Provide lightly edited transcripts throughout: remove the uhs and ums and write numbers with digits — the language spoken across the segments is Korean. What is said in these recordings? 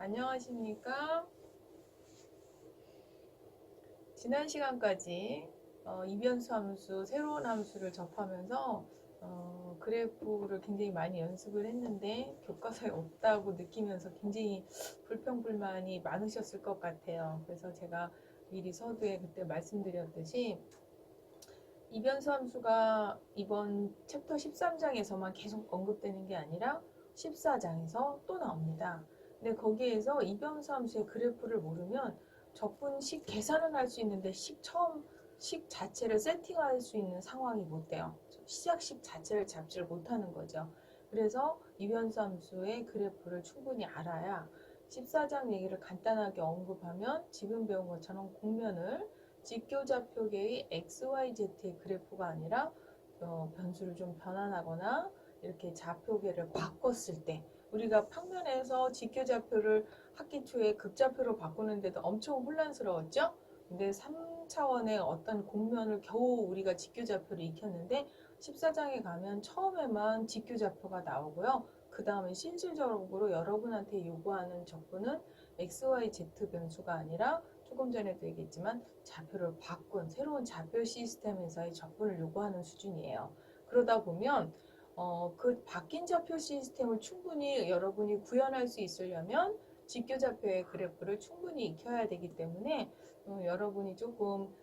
안녕하십니까? 지난 시간까지 이변수 함수, 새로운 함수를 접하면서 그래프를 굉장히 많이 연습을 했는데 교과서에 없다고 느끼면서 굉장히 불평불만이 많으셨을 것 같아요. 그래서 제가 미리 서두에 그때 말씀드렸듯이 이변수 함수가 이번 챕터 13장에서만 계속 언급되는 게 아니라 14장에서 또 나옵니다. 근데 거기에서 이변수 함수의 그래프를 모르면 적분식 계산은 할 수 있는데 식 자체를 세팅할 수 있는 상황이 못 돼요. 시작식 자체를 잡지를 못하는 거죠. 그래서 이변수 함수의 그래프를 충분히 알아야 14장 얘기를 간단하게 언급하면 지금 배운 것처럼 공면을 직교좌표계의 XYZ의 그래프가 아니라 변수를 좀 변환하거나 이렇게 좌표계를 바꿨을 때 우리가 평면에서 직교좌표를 학기 초에 극좌표로 바꾸는데도 엄청 혼란스러웠죠? 근데 3차원의 어떤 공면을 겨우 우리가 직교좌표를 익혔는데 14장에 가면 처음에만 직교좌표가 나오고요. 그 다음에 실질적으로 여러분한테 요구하는 적분은 XYZ 변수가 아니라 조금 전에도 얘기했지만 좌표를 바꾼 새로운 좌표 시스템에서의 적분을 요구하는 수준이에요. 그러다 보면 그 바뀐 좌표 시스템을 충분히 여러분이 구현할 수 있으려면 직교좌표의 그래프를 충분히 익혀야 되기 때문에 여러분이 조금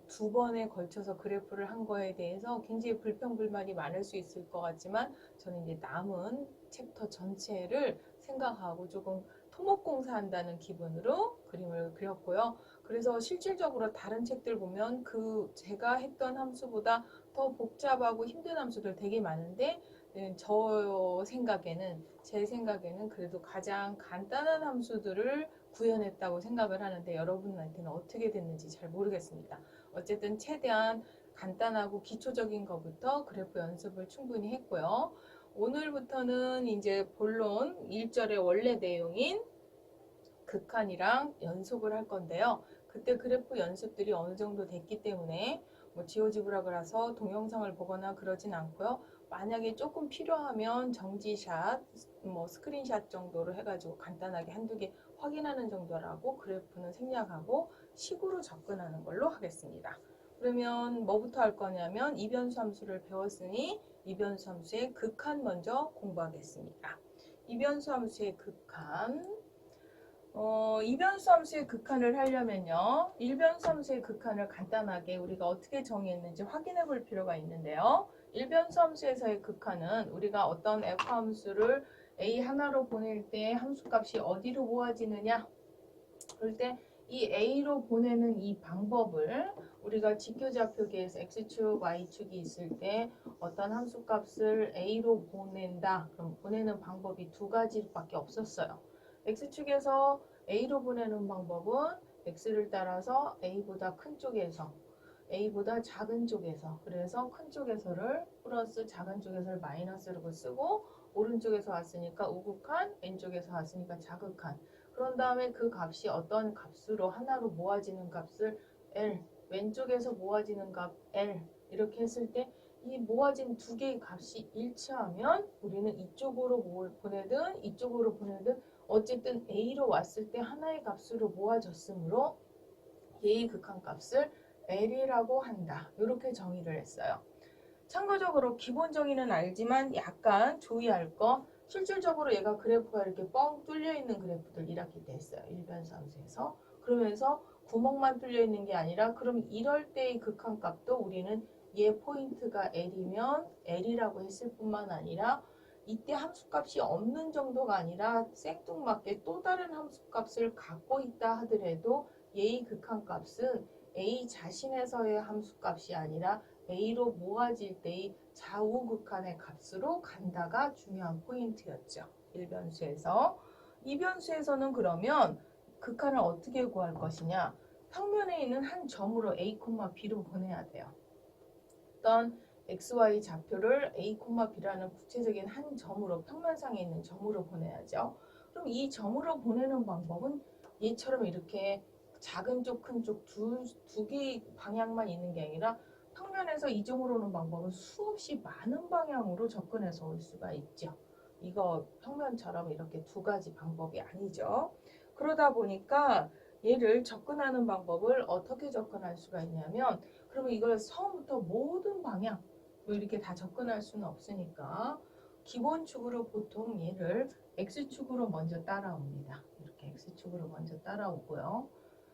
두 번에 걸쳐서 그래프를 한 거에 대해서 굉장히 불평불만이 많을 수 있을 것 같지만 저는 이제 남은 챕터 전체를 생각하고 조금 토목공사한다는 기분으로 그림을 그렸고요. 그래서 실질적으로 다른 책들 보면 제가 했던 함수보다 더 복잡하고 힘든 함수들 되게 많은데 제 생각에는 그래도 가장 간단한 함수들을 구현했다고 생각을 하는데 여러분한테는 어떻게 됐는지 잘 모르겠습니다. 어쨌든 최대한 간단하고 기초적인 것부터 그래프 연습을 충분히 했고요. 오늘부터는 이제 본론 1절의 원래 내용인 극한이랑 연속을 할 건데요. 그때 그래프 연습들이 어느 정도 됐기 때문에 지오지브라그라서 동영상을 보거나 그러진 않고요. 만약에 조금 필요하면 정지샷, 스크린샷 정도로 해가지고 간단하게 한두 개 확인하는 정도라고 그래프는 생략하고 식으로 접근하는 걸로 하겠습니다. 그러면 뭐부터 할 거냐면 이변수 함수를 배웠으니 이변수 함수의 극한 먼저 공부하겠습니다. 이변수 함수의 극한 이변수 함수의 극한을 하려면요. 일변수 함수의 극한을 간단하게 우리가 어떻게 정의했는지 확인해 볼 필요가 있는데요. 일변수 함수에서의 극한은 우리가 어떤 f 함수를 a 하나로 보낼 때 함수값이 어디로 모아지느냐 그럴 때 이 a로 보내는 이 방법을 우리가 직교좌표계에서 x축, y축이 있을 때 어떤 함수값을 a로 보낸다. 그럼 보내는 방법이 두 가지밖에 없었어요. x축에서 a로 보내는 방법은 x를 따라서 a보다 큰 쪽에서 a보다 작은 쪽에서 그래서 큰 쪽에서를 플러스 작은 쪽에서를 마이너스로 쓰고 오른쪽에서 왔으니까 우극한 왼쪽에서 왔으니까 자극한 그런 다음에 그 값이 어떤 값으로 하나로 모아지는 값을 L 왼쪽에서 모아지는 값 L 이렇게 했을 때 이 모아진 두 개의 값이 일치하면 우리는 이쪽으로 보내든 이쪽으로 보내든 어쨌든 A로 왔을 때 하나의 값으로 모아졌으므로 얘의 극한값을 L이라고 한다. 이렇게 정의를 했어요. 참고적으로 기본 정의는 알지만 약간 주의할 거 실질적으로 얘가 그래프가 이렇게 뻥 뚫려 있는 그래프들 1학기 때 했어요. 일변수 함수에서. 그러면서 구멍만 뚫려 있는 게 아니라 그럼 이럴 때의 극한값도 우리는 얘 포인트가 L이면 L이라고 했을 뿐만 아니라 이때 함수값이 없는 정도가 아니라 생뚱맞게 또 다른 함수값을 갖고 있다 하더라도 얘의 극한값은 A 자신에서의 함수값이 아니라 A로 모아질 때의 좌우 극한의 값으로 간다가 중요한 포인트였죠. 1변수에서. 2변수에서는 그러면 극한을 어떻게 구할 것이냐. 평면에 있는 한 점으로 A, B로 보내야 돼요. 어떤 XY 좌표를 A, B라는 구체적인 한 점으로 평면상에 있는 점으로 보내야죠. 그럼 이 점으로 보내는 방법은 얘처럼 이렇게 작은 쪽, 큰 쪽 두 개의 방향만 있는 게 아니라 평면에서 이 점으로 오는 방법은 수없이 많은 방향으로 접근해서 올 수가 있죠. 이거 평면처럼 이렇게 두 가지 방법이 아니죠. 그러다 보니까 얘를 접근하는 방법을 어떻게 접근할 수가 있냐면, 그러면 이걸 처음부터 모든 방향 뭐 이렇게 다 접근할 수는 없으니까 기본축으로 보통 얘를 x축으로 먼저 따라옵니다. 이렇게 x축으로 먼저 따라오고요.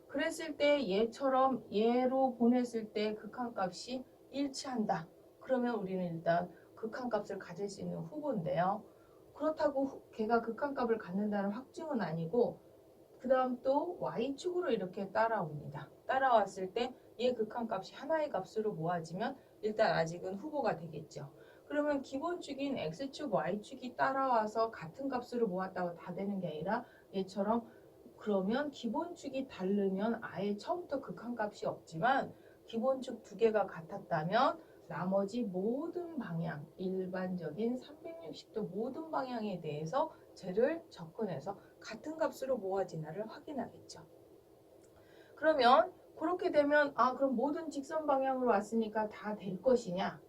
그랬을 때 얘처럼 얘로 보냈을 때 극한값이 일치한다. 그러면 우리는 일단 극한값을 가질 수 있는 후보인데요. 그렇다고 걔가 극한값을 갖는다는 확증은 아니고, 그 다음 또 y축으로 이렇게 따라옵니다. 따라왔을 때 얘 극한값이 하나의 값으로 모아지면 일단 아직은 후보가 되겠죠. 그러면 기본축인 x축, y축이 따라와서 같은 값으로 모았다고 다 되는 게 아니라 얘처럼, 그러면 기본축이 다르면 아예 처음부터 극한값이 없지만 기본축 두 개가 같았다면 나머지 모든 방향, 일반적인 360도 모든 방향에 대해서 쟤를 접근해서 같은 값으로 모아지나를 확인하겠죠. 그러면 그렇게 되면 그럼 모든 직선 방향으로 왔으니까 다 될 것이냐?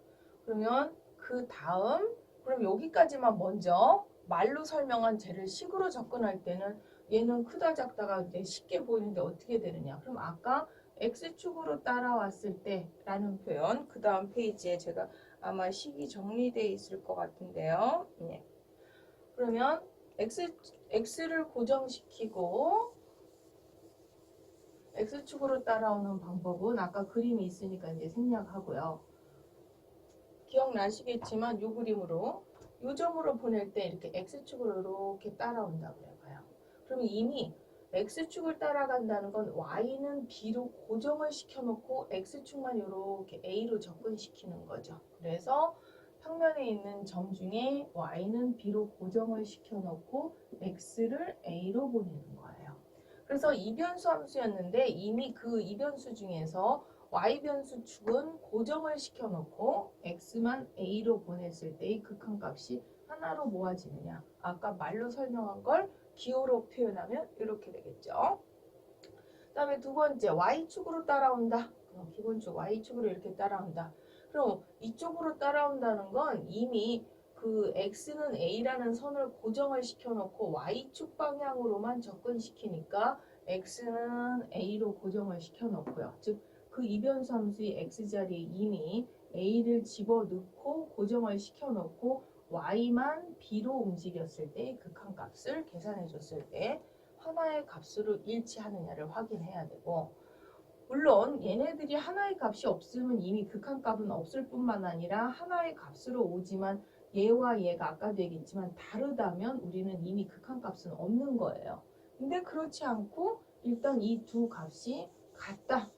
그러면 그 다음, 그럼 여기까지만 먼저 말로 설명한 쟤를 식으로 접근할 때는 얘는 크다 작다가 이제 쉽게 보이는데 어떻게 되느냐? 그럼 아까 x축으로 따라왔을 때라는 표현, 그 다음 페이지에 제가 아마 식이 정리되어 있을 것 같은데요. 네. 그러면 x를 고정시키고 x축으로 따라오는 방법은 아까 그림이 있으니까 이제 생략하고요. 기억나시겠지만 이 그림으로 요점으로 보낼 때 이렇게 x축으로 이렇게 따라온다고 해봐요. 그러면 이미 x축을 따라간다는 건 y는 b로 고정을 시켜놓고 x축만 이렇게 a로 접근시키는 거죠. 그래서 평면에 있는 점 중에 y는 b로 고정을 시켜놓고 x를 a로 보내는 거예요. 그래서 이변수 함수였는데 이미 그 이변수 중에서 y변수 축은 고정을 시켜놓고 x만 a로 보냈을 때의 극한값이 하나로 모아지느냐. 아까 말로 설명한 걸 기호로 표현하면 이렇게 되겠죠. 그 다음에 두 번째, y축으로 따라온다. 기본축 y축으로 이렇게 따라온다. 그럼 이쪽으로 따라온다는 건 이미 그 x는 a라는 선을 고정을 시켜놓고 y축 방향으로만 접근시키니까 x는 a로 고정을 시켜놓고요. 즉 그 이변수 함수의 x자리에 이미 a를 집어넣고 고정을 시켜놓고 y만 b로 움직였을 때 극한값을 계산해 줬을 때 하나의 값으로 일치하느냐를 확인해야 되고, 물론 얘네들이 하나의 값이 없으면 이미 극한값은 없을 뿐만 아니라 하나의 값으로 오지만 얘와 얘가 아까도 얘기했지만 다르다면 우리는 이미 극한값은 없는 거예요. 근데 그렇지 않고 일단 이 두 값이 같다.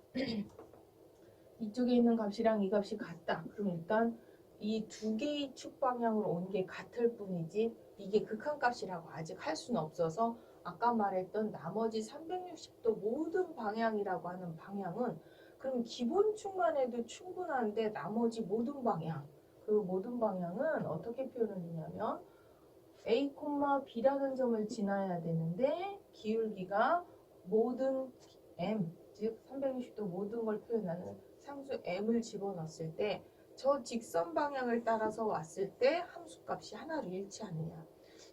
이쪽에 있는 값이랑 이 값이 같다. 그럼 일단 이 두 개의 축 방향으로 온 게 같을 뿐이지 이게 극한값이라고 아직 할 수는 없어서, 아까 말했던 나머지 360도 모든 방향이라고 하는 방향은 그럼 기본축만 해도 충분한데 나머지 모든 방향, 그 모든 방향은 어떻게 표현하냐면 a, b라는 점을 지나야 되는데 기울기가 모든 m, 즉 360도 모든 걸 표현하는 상수 m을 집어넣었을 때 저 직선 방향을 따라서 왔을 때 함수값이 하나로 일치하느냐.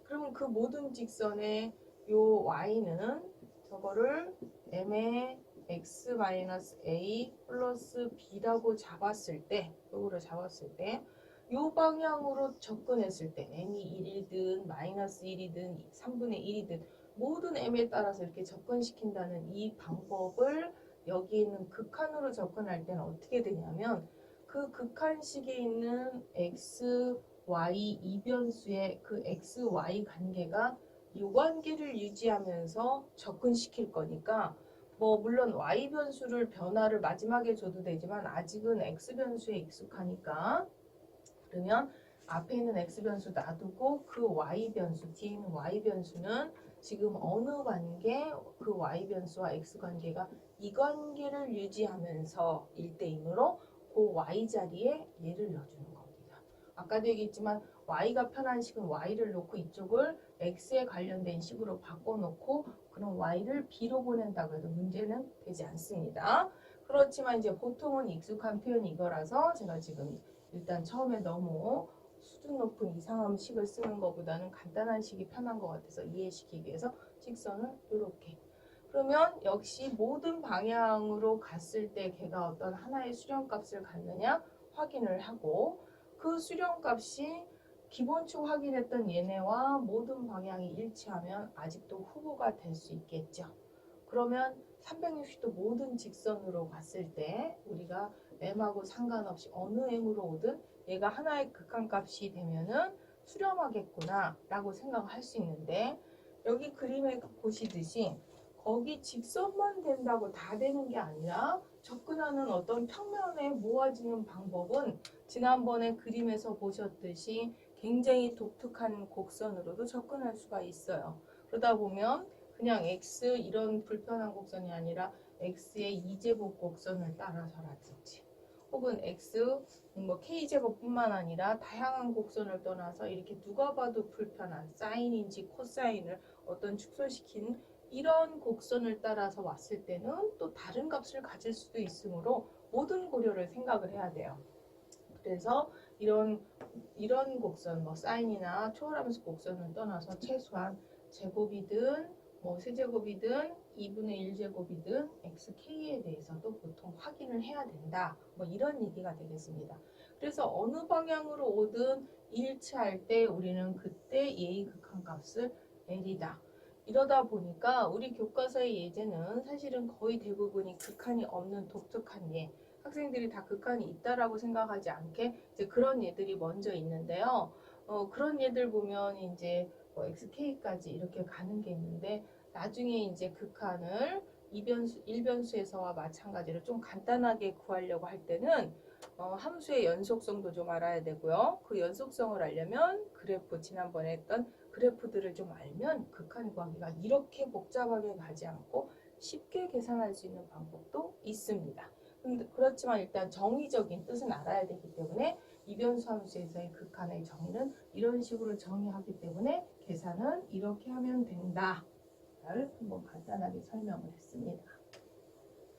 그러면 그 모든 직선의 요 y는 저거를 m의 x-a 플러스 b라고 잡았을 때, 요거를 잡았을 때 요 방향으로 접근했을 때 m이 1이든 마이너스 1이든 3분의 1이든 모든 m에 따라서 이렇게 접근시킨다는 이 방법을 여기 있는 극한으로 접근할 때는 어떻게 되냐면 그 극한식에 있는 x, y 이변수의 그 x, y 관계가 이 관계를 유지하면서 접근시킬 거니까, 뭐 물론 y 변수를 변화를 마지막에 줘도 되지만 아직은 x 변수에 익숙하니까, 그러면 앞에 있는 x변수 놔두고 그 y변수, 뒤에 있는 y변수는 지금 어느 관계, 그 y변수와 x관계가 이 관계를 유지하면서 1대1으로 그 y자리에 얘를 넣어주는 겁니다. 아까도 얘기했지만 y가 편한 식은 y를 놓고 이쪽을 x에 관련된 식으로 바꿔놓고 그럼 y를 b로 보낸다고 해도 문제는 되지 않습니다. 그렇지만 이제 보통은 익숙한 표현이 이거라서 제가 지금 일단 처음에 너무 수준 높은 이상한 식을 쓰는 것보다는 간단한 식이 편한 것 같아서 이해시키기 위해서 직선을 이렇게. 그러면 역시 모든 방향으로 갔을 때 걔가 어떤 하나의 수렴값을 갖느냐 확인을 하고, 그 수렴값이 기본축 확인했던 얘네와 모든 방향이 일치하면 아직도 후보가 될 수 있겠죠. 그러면 360도 모든 직선으로 갔을 때 우리가 m하고 상관없이 어느 m으로 오든 얘가 하나의 극한값이 되면은 수렴하겠구나 라고 생각할 수 있는데, 여기 그림에 보시듯이 거기 직선만 된다고 다 되는 게 아니라 접근하는 어떤 평면에 모아지는 방법은 지난번에 그림에서 보셨듯이 굉장히 독특한 곡선으로도 접근할 수가 있어요. 그러다 보면 그냥 x 이런 불편한 곡선이 아니라 x의 2제곱 곡선을 따라서라든지, 혹은 x 뭐 k제곱뿐만 아니라 다양한 곡선을 떠나서 이렇게 누가 봐도 불편한 사인인지 코사인을 어떤 축소시킨 이런 곡선을 따라서 왔을 때는 또 다른 값을 가질 수도 있으므로 모든 고려를 생각을 해야 돼요. 그래서 이런 곡선, 뭐 사인이나 초월함수 곡선을 떠나서 최소한 제곱이든 뭐 세제곱이든 2분의 1제곱이든 xk에 대해서도 보통 확인을 해야 된다. 뭐 이런 얘기가 되겠습니다. 그래서 어느 방향으로 오든 일치할 때 우리는 그때 예의 극한값을 L이다. 이러다 보니까 우리 교과서의 예제는 사실은 거의 대부분이 극한이 없는 독특한 예, 학생들이 다 극한이 있다라고 생각하지 않게 이제 그런 예들이 먼저 있는데요. 그런 예들 보면 이제 뭐 xk까지 이렇게 가는 게 있는데, 나중에 이제 극한을 이변수, 일변수에서와 마찬가지로 좀 간단하게 구하려고 할 때는 함수의 연속성도 좀 알아야 되고요. 그 연속성을 알려면 그래프, 지난번에 했던 그래프들을 좀 알면 극한 구하기가 이렇게 복잡하게 가지 않고 쉽게 계산할 수 있는 방법도 있습니다. 그렇지만 일단 정의적인 뜻은 알아야 되기 때문에 이변수 함수에서의 극한의 정의는 이런 식으로 정의하기 때문에 계산은 이렇게 하면 된다를 한번 간단하게 설명을 했습니다.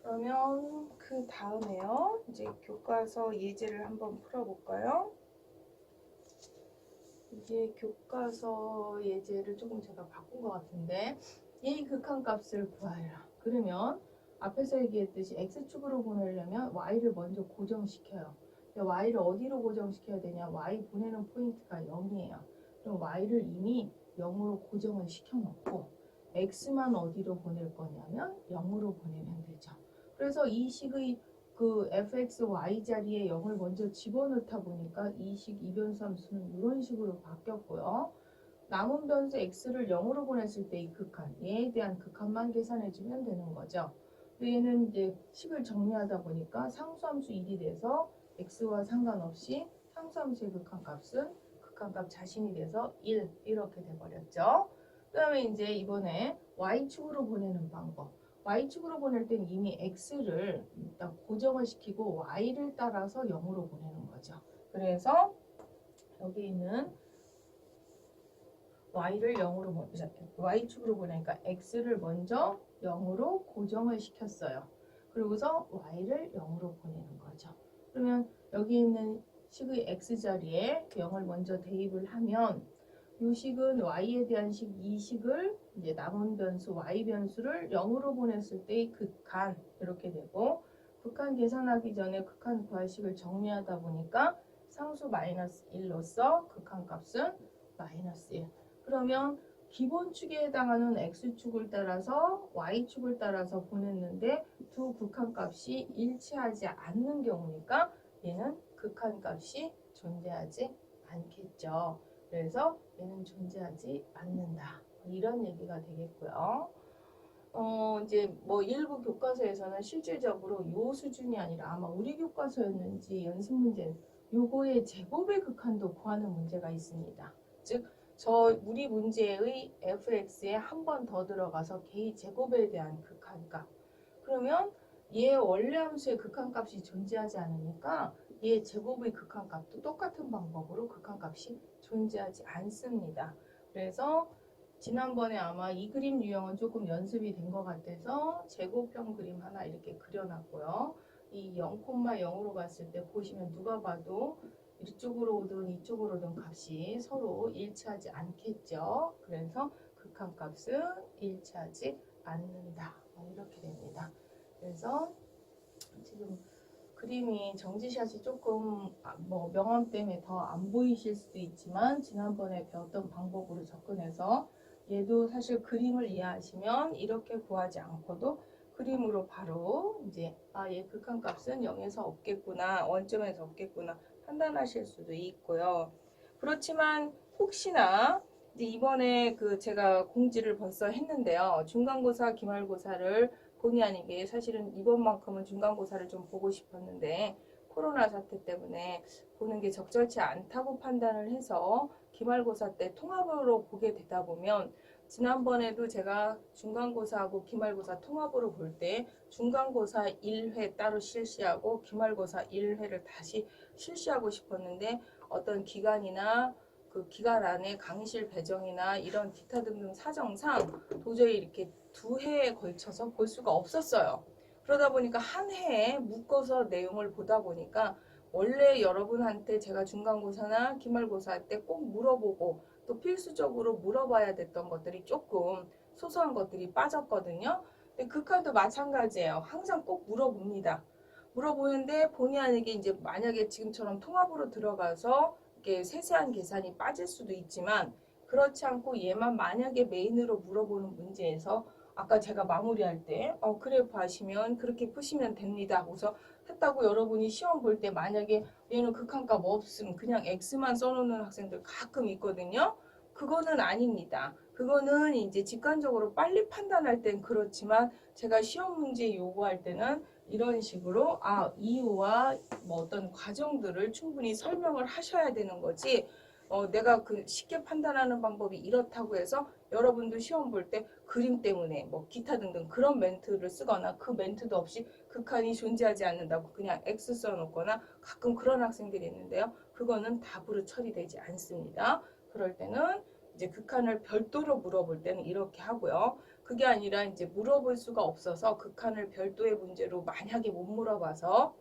그러면 그 다음에요, 이제 교과서 예제를 한번 풀어볼까요? 이게 교과서 예제를 조금 제가 바꾼 것 같은데, 이 극한값을 구하라. 그러면 앞에서 얘기했듯이 x축으로 보내려면 y를 먼저 고정시켜요. y를 어디로 고정시켜야 되냐? y 보내는 포인트가 0이에요. 그럼 y를 이미 0으로 고정을 시켜놓고 x만 어디로 보낼 거냐면 0으로 보내면 되죠. 그래서 이 식의 그 fx, y 자리에 0을 먼저 집어넣다 보니까 이 식 이변수 함수는 이런 식으로 바뀌었고요. 남은 변수 x를 0으로 보냈을 때 이 극한, 얘에 대한 극한만 계산해주면 되는 거죠. 얘는 이제 식을 정리하다 보니까 상수함수 1이 돼서 x와 상관없이 상수함수의 극한값은 극한값 자신이 돼서 1 이렇게 돼버렸죠. 그 다음에 이제 이번에 y축으로 보내는 방법. y축으로 보낼 땐 이미 x를 일단 고정을 시키고 y를 따라서 0으로 보내는 거죠. 그래서 여기 있는 y를 0으로 y축으로 보내니까 x를 먼저 0으로 고정을 시켰어요. 그리고서 y를 0으로 보내는 거죠. 그러면 여기 있는 식의 x자리에 0을 먼저 대입을 하면 이 식은 y에 대한 식, 이 식을 이제 남은 변수 y 변수를 0으로 보냈을 때의 극한 이렇게 되고, 극한 계산하기 전에 극한 구할 식을 정리하다 보니까 상수 마이너스 1로서 극한 값은 마이너스 1. 그러면 기본축에 해당하는 x축을 따라서 y축을 따라서 보냈는데 두 극한값이 일치하지 않는 경우니까 얘는 극한값이 존재하지 않겠죠. 그래서 얘는 존재하지 않는다. 이런 얘기가 되겠고요. 이제 뭐 일부 교과서에서는 실질적으로 요 수준이 아니라 아마 우리 교과서였는지 연습 문제 요거의 제곱의 극한도 구하는 문제가 있습니다. 즉 우리 문제의 fx에 한 번 더 들어가서 걔의 제곱에 대한 극한값. 그러면 얘 원래 함수의 극한값이 존재하지 않으니까 얘 제곱의 극한값도 똑같은 방법으로 극한값이 존재하지 않습니다. 그래서 지난번에 아마 이 그림 유형은 조금 연습이 된 것 같아서 제곱형 그림 하나 이렇게 그려놨고요. 이 0,0으로 갔을 때 보시면 누가 봐도 이쪽으로 오든 이쪽으로 오든 값이 서로 일치하지 않겠죠. 그래서 극한값은 일치하지 않는다. 이렇게 됩니다. 그래서 지금 그림이 정지샷이 조금 뭐 명암 때문에 더 안 보이실 수도 있지만 지난번에 배웠던 방법으로 접근해서 얘도 사실 그림을 이해하시면 이렇게 구하지 않고도 그림으로 바로 이제 얘 극한값은 0에서 없겠구나, 원점에서 없겠구나 판단하실 수도 있고요. 그렇지만 혹시나 이제 이번에 제가 공지를 벌써 했는데요. 중간고사, 기말고사를 본의 아니게 사실은 이번만큼은 중간고사를 좀 보고 싶었는데 코로나 사태 때문에 보는 게 적절치 않다고 판단을 해서 기말고사 때 통합으로 보게 되다 보면 지난번에도 제가 중간고사하고 기말고사 통합으로 볼 때 중간고사 1회 따로 실시하고 기말고사 1회를 다시 실시하고 싶었는데 어떤 기간이나 그 기간 안에 강의실 배정이나 이런 기타 등등 사정상 도저히 이렇게 2회에 걸쳐서 볼 수가 없었어요. 그러다 보니까 한 해에 묶어서 내용을 보다 보니까 원래 여러분한테 제가 중간고사나 기말고사 할 때 꼭 물어보고 또 필수적으로 물어봐야 됐던 것들이 조금 소소한 것들이 빠졌거든요. 근데 극한도 마찬가지예요. 항상 꼭 물어봅니다. 물어보는데 본의 아니게 이제 만약에 지금처럼 통합으로 들어가서 이렇게 세세한 계산이 빠질 수도 있지만 그렇지 않고 얘만 만약에 메인으로 물어보는 문제에서 아까 제가 마무리할 때 그래프 하시면 그렇게 푸시면 됩니다 하고서 했다고 여러분이 시험 볼 때 만약에 얘는 극한값 없음 그냥 X만 써놓는 학생들 가끔 있거든요. 그거는 아닙니다. 그거는 이제 직관적으로 빨리 판단할 땐 그렇지만 제가 시험 문제 요구할 때는 이런 식으로 이유와 뭐 어떤 과정들을 충분히 설명을 하셔야 되는 거지. 내가 쉽게 판단하는 방법이 이렇다고 해서 여러분도 시험 볼 때 그림 때문에 뭐 기타 등등 그런 멘트를 쓰거나 그 멘트도 없이 극한이 존재하지 않는다고 그냥 X 써놓거나 가끔 그런 학생들이 있는데요. 그거는 답으로 처리되지 않습니다. 그럴 때는 이제 극한을 별도로 물어볼 때는 이렇게 하고요. 그게 아니라 이제 물어볼 수가 없어서 극한을 별도의 문제로 만약에 못 물어봐서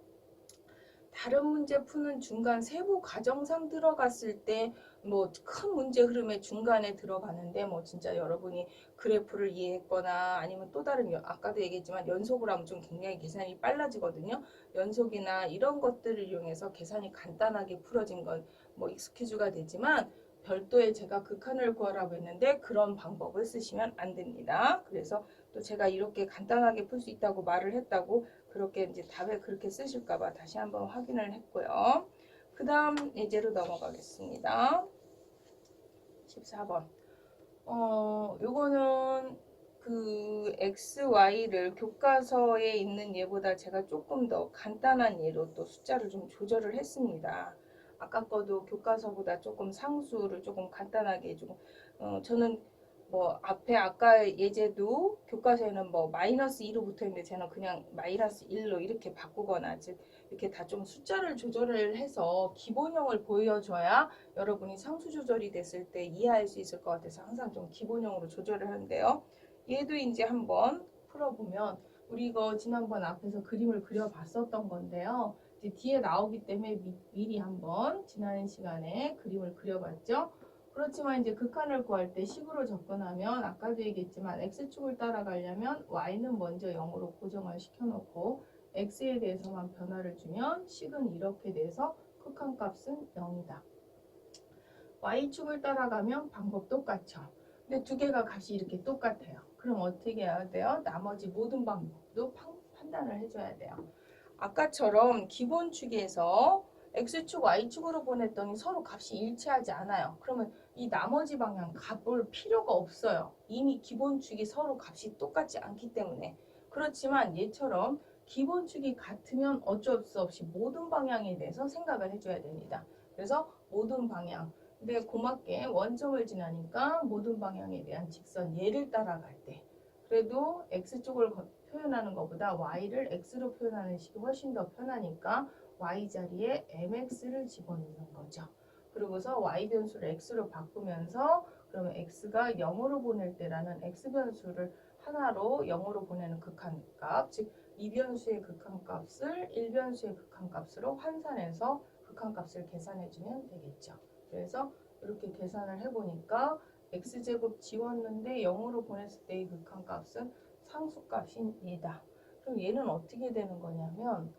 다른 문제 푸는 중간 세부 과정상 들어갔을 때 뭐 큰 문제 흐름의 중간에 들어가는데 뭐 진짜 여러분이 그래프를 이해했거나 아니면 또 다른 아까도 얘기했지만 연속으로 하면 좀 굉장히 계산이 빨라지거든요. 연속이나 이런 것들을 이용해서 계산이 간단하게 풀어진 건 뭐 익스큐즈가 되지만 별도의 제가 극한을 구하라고 했는데 그런 방법을 쓰시면 안 됩니다. 그래서 또 제가 이렇게 간단하게 풀 수 있다고 말을 했다고 그렇게 이제 답에 그렇게 쓰실까봐 다시 한번 확인을 했고요. 그 다음 예제로 넘어가겠습니다. 14번. 요거는 XY를 교과서에 있는 예보다 제가 조금 더 간단한 예로 또 숫자를 좀 조절을 했습니다. 아까 거도 교과서보다 조금 상수를 조금 간단하게 해주고, 저는 뭐 앞에 아까 예제도 교과서에는 뭐 마이너스 2로 붙어 있는데 저는 그냥 마이너스 1로 이렇게 바꾸거나 즉 이렇게 다 좀 숫자를 조절을 해서 기본형을 보여줘야 여러분이 상수 조절이 됐을 때 이해할 수 있을 것 같아서 항상 좀 기본형으로 조절을 하는데요. 얘도 이제 한번 풀어보면 우리 이거 지난번 앞에서 그림을 그려봤었던 건데요. 이제 뒤에 나오기 때문에 미리 한번 지난 시간에 그림을 그려봤죠. 그렇지만 이제 극한을 구할 때 식으로 접근하면 아까도 얘기했지만 x축을 따라가려면 y는 먼저 0으로 고정을 시켜놓고 x에 대해서만 변화를 주면 식은 이렇게 돼서 극한값은 0이다. y축을 따라가면 방법 똑같죠. 근데 두 개가 값이 이렇게 똑같아요. 그럼 어떻게 해야 돼요? 나머지 모든 방법도 판단을 해줘야 돼요. 아까처럼 기본축에서 x축, y축으로 보냈더니 서로 값이 일치하지 않아요. 그러면 이 나머지 방향 값볼 필요가 없어요. 이미 기본축이 서로 값이 똑같지 않기 때문에. 그렇지만 얘처럼 기본축이 같으면 어쩔 수 없이 모든 방향에 대해서 생각을 해줘야 됩니다. 그래서 모든 방향. 근데 고맙게 원점을 지나니까 모든 방향에 대한 직선 얘를 따라갈 때 그래도 x쪽을 표현하는 것보다 y를 x로 표현하는 식이 훨씬 더 편하니까 y 자리에 mx를 집어넣는 거죠. 그리고서 y 변수를 x로 바꾸면서 그러면 x가 0으로 보낼 때라는 x 변수를 하나로 0으로 보내는 극한값, 즉 2변수의 극한값을 1변수의 극한값으로 환산해서 극한값을 계산해주면 되겠죠. 그래서 이렇게 계산을 해보니까 x제곱 지웠는데 0으로 보냈을 때의 극한값은 상수값인 얘다. 그럼 얘는 어떻게 되는 거냐면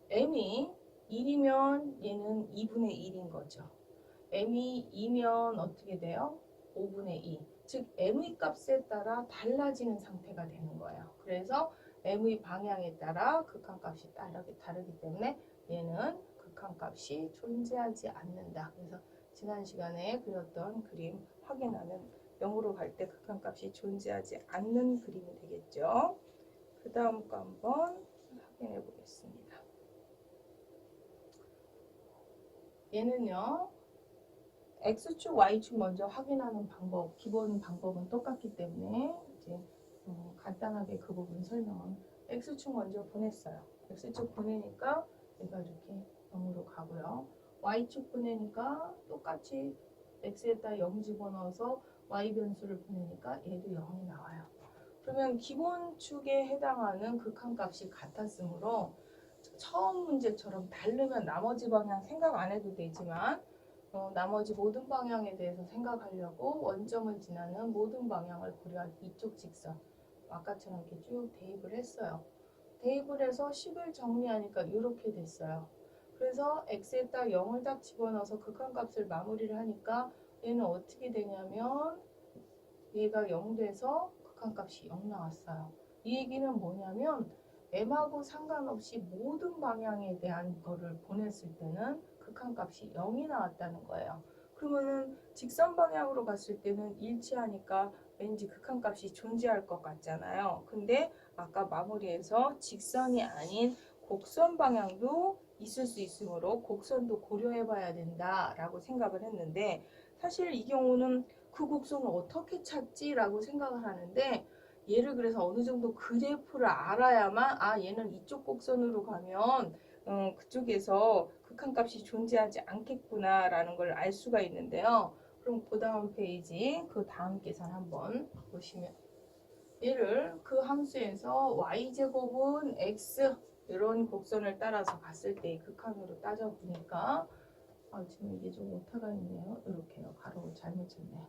m이 1이면 얘는 2분의 1인 거죠. m이 2면 어떻게 돼요? 5분의 2. 즉 m의 값에 따라 달라지는 상태가 되는 거예요. 그래서 m의 방향에 따라 극한값이 다르기 때문에 얘는 극한값이 존재하지 않는다. 그래서 지난 시간에 그렸던 그림 확인하면 0으로 갈 때 극한값이 존재하지 않는 그림이 되겠죠. 그 다음 거 한번 확인해 보겠습니다. 얘는요. X축, Y축 먼저 확인하는 방법, 기본 방법은 똑같기 때문에 이제 간단하게 그 부분 설명은 X축 먼저 보냈어요. X축 보내니까 얘가 이렇게 0으로 가고요. Y축 보내니까 똑같이 X에다 0 집어넣어서 Y 변수를 보내니까 얘도 0이 나와요. 그러면 기본 축에 해당하는 극한값이 같았으므로 처음 문제처럼 다르면 나머지 방향 생각 안 해도 되지만 나머지 모든 방향에 대해서 생각하려고 원점을 지나는 모든 방향을 고려한 이쪽 직선 아까처럼 이렇게 쭉 대입을 했어요. 대입을 해서 식을 정리하니까 이렇게 됐어요. 그래서 x에다 0을 딱 집어넣어서 극한값을 마무리를 하니까 얘는 어떻게 되냐면 얘가 0 돼서 극한값이 0 나왔어요. 이 얘기는 뭐냐면 m하고 상관없이 모든 방향에 대한 거를 보냈을 때는 극한값이 0이 나왔다는 거예요. 그러면은 직선 방향으로 갔을 때는 일치하니까 왠지 극한값이 존재할 것 같잖아요. 근데 아까 마무리해서 직선이 아닌 곡선 방향도 있을 수 있으므로 곡선도 고려해 봐야 된다라고 생각을 했는데 사실 이 경우는 그 곡선을 어떻게 찾지? 라고 생각을 하는데 얘를 그래서 어느 정도 그래프를 알아야만 얘는 이쪽 곡선으로 가면 그쪽에서 극한값이 존재하지 않겠구나 라는 걸 알 수가 있는데요. 그럼 그 다음 페이지 그 다음 계산 한번 보시면 얘를 그 함수에서 y제곱은 x 이런 곡선을 따라서 갔을 때 극한으로 따져보니까 지금 이게 좀 오타가 있네요. 이렇게요. 가로 잘못 쳤네요.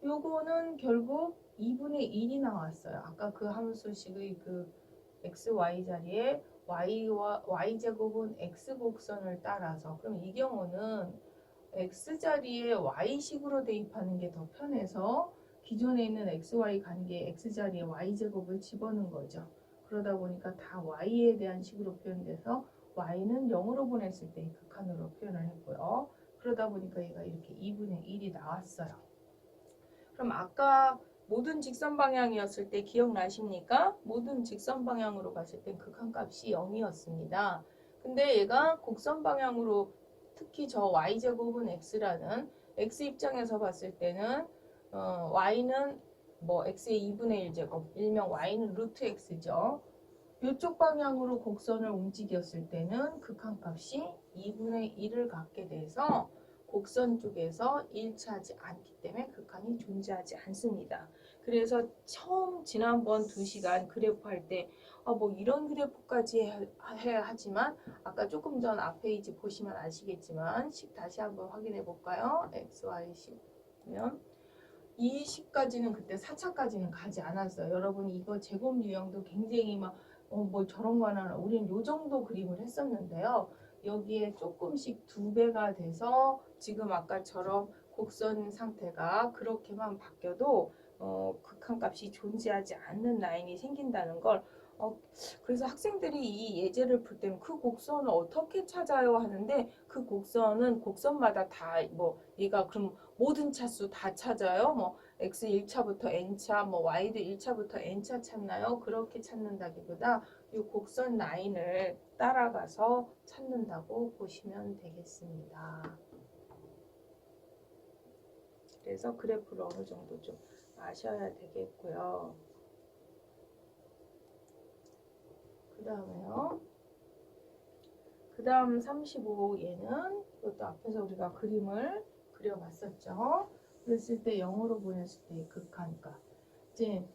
요거는 결국 2분의 1이 나왔어요. 아까 그 함수식의 그 x, y 자리에 y제곱은 x 곡선을 따라서 그럼 이 경우는 x 자리에 y식으로 대입하는 게 더 편해서 기존에 있는 x, y 관계에 x 자리에 y제곱을 집어넣은 거죠. 그러다 보니까 다 y에 대한 식으로 표현돼서 y는 0으로 보냈을 때 극한으로 표현을 했고요. 그러다 보니까 얘가 이렇게 2분의 1이 나왔어요. 그럼 아까 모든 직선 방향이었을 때 기억나십니까? 모든 직선 방향으로 갔을 때 극한값이 0이었습니다. 근데 얘가 곡선 방향으로 특히 저 y제곱은 x라는 x 입장에서 봤을 때는 y는 뭐 x의 2분의 1제곱, 일명 y는 루트 x죠. 이쪽 방향으로 곡선을 움직였을 때는 극한값이 2분의 1을 갖게 돼서 곡선 쪽에서 일치하지 않기 때문에 극한이 존재하지 않습니다. 그래서 처음 지난번 2시간 그래프 할 때 뭐 이런 그래프까지 해야 하지만 아까 조금 전 앞 페이지 보시면 아시겠지만 식 다시 한번 확인해 볼까요? XY식이면 이 식까지는 그때 4차까지는 가지 않았어요. 여러분 이거 제곱 유형도 굉장히 막 뭐 저런 거는 우리는 요 정도 그림을 했었는데요. 여기에 조금씩 2배가 돼서 지금 아까처럼 곡선 상태가 그렇게만 바뀌어도 극한값이 존재하지 않는 라인이 생긴다는 걸 그래서 학생들이 이 예제를 풀 때는 그 곡선을 어떻게 찾아요 하는데 그 곡선은 곡선마다 다 뭐 얘가 그럼 모든 차수 다 찾아요? 뭐 x 1차부터 n차, 뭐 y도 1차부터 n차 찾나요? 그렇게 찾는다기보다 이 곡선 라인을 따라가서 찾는다고 보시면 되겠습니다. 그래서 그래프를 어느 정도 좀 아셔야 되겠고요. 그 다음에요. 그 다음 35얘는 이것도 앞에서 우리가 그림을 그려봤었죠. 그랬을 때 0으로 보냈을 때 극한값. 이제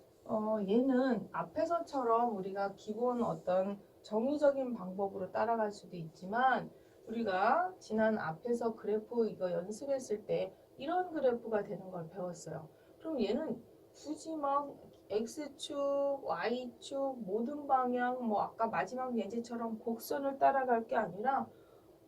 얘는 앞에서처럼 우리가 기본 어떤 정의적인 방법으로 따라갈 수도 있지만 우리가 지난 앞에서 그래프 이거 연습했을 때 이런 그래프가 되는 걸 배웠어요. 그럼 얘는 굳이 막 X축, Y축, 모든 방향, 뭐 아까 마지막 예제처럼 곡선을 따라갈 게 아니라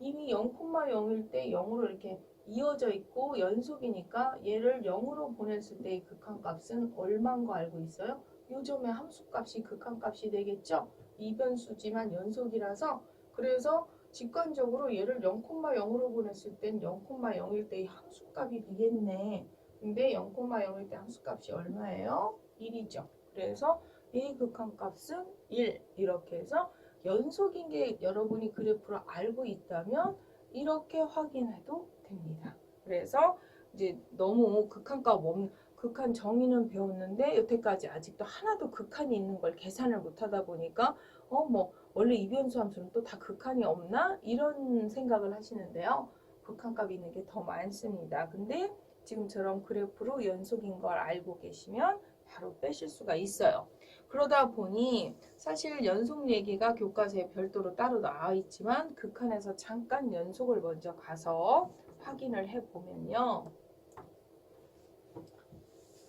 이미 0,0일 때 0으로 이렇게 이어져 있고 연속이니까 얘를 0으로 보냈을 때의 극한값은 얼마인 거 알고 있어요? 요점의 함수값이 극한값이 되겠죠? 이변수지만 연속이라서 그래서 직관적으로 얘를 0,0으로 보냈을 땐 0,0일 때의 함수값이 되겠네. 근데 0,0일 때 함수값이 얼마예요? 1이죠. 그래서 얘의 극한값은 1 이렇게 해서 연속인 게 여러분이 그래프를 알고 있다면 이렇게 확인해도 됩니다. 그래서 이제 너무 극한값 없는 극한 정의는 배웠는데 여태까지 아직도 하나도 극한이 있는 걸 계산을 못하다 보니까 뭐 원래 이변수 함수는 또 다 극한이 없나? 이런 생각을 하시는데요. 극한값이 있는 게 더 많습니다. 근데 지금처럼 그래프로 연속인 걸 알고 계시면 바로 빼실 수가 있어요. 그러다 보니 사실 연속 얘기가 교과서에 별도로 따로 나와 있지만 극한에서 잠깐 연속을 먼저 가서 확인을 해보면요.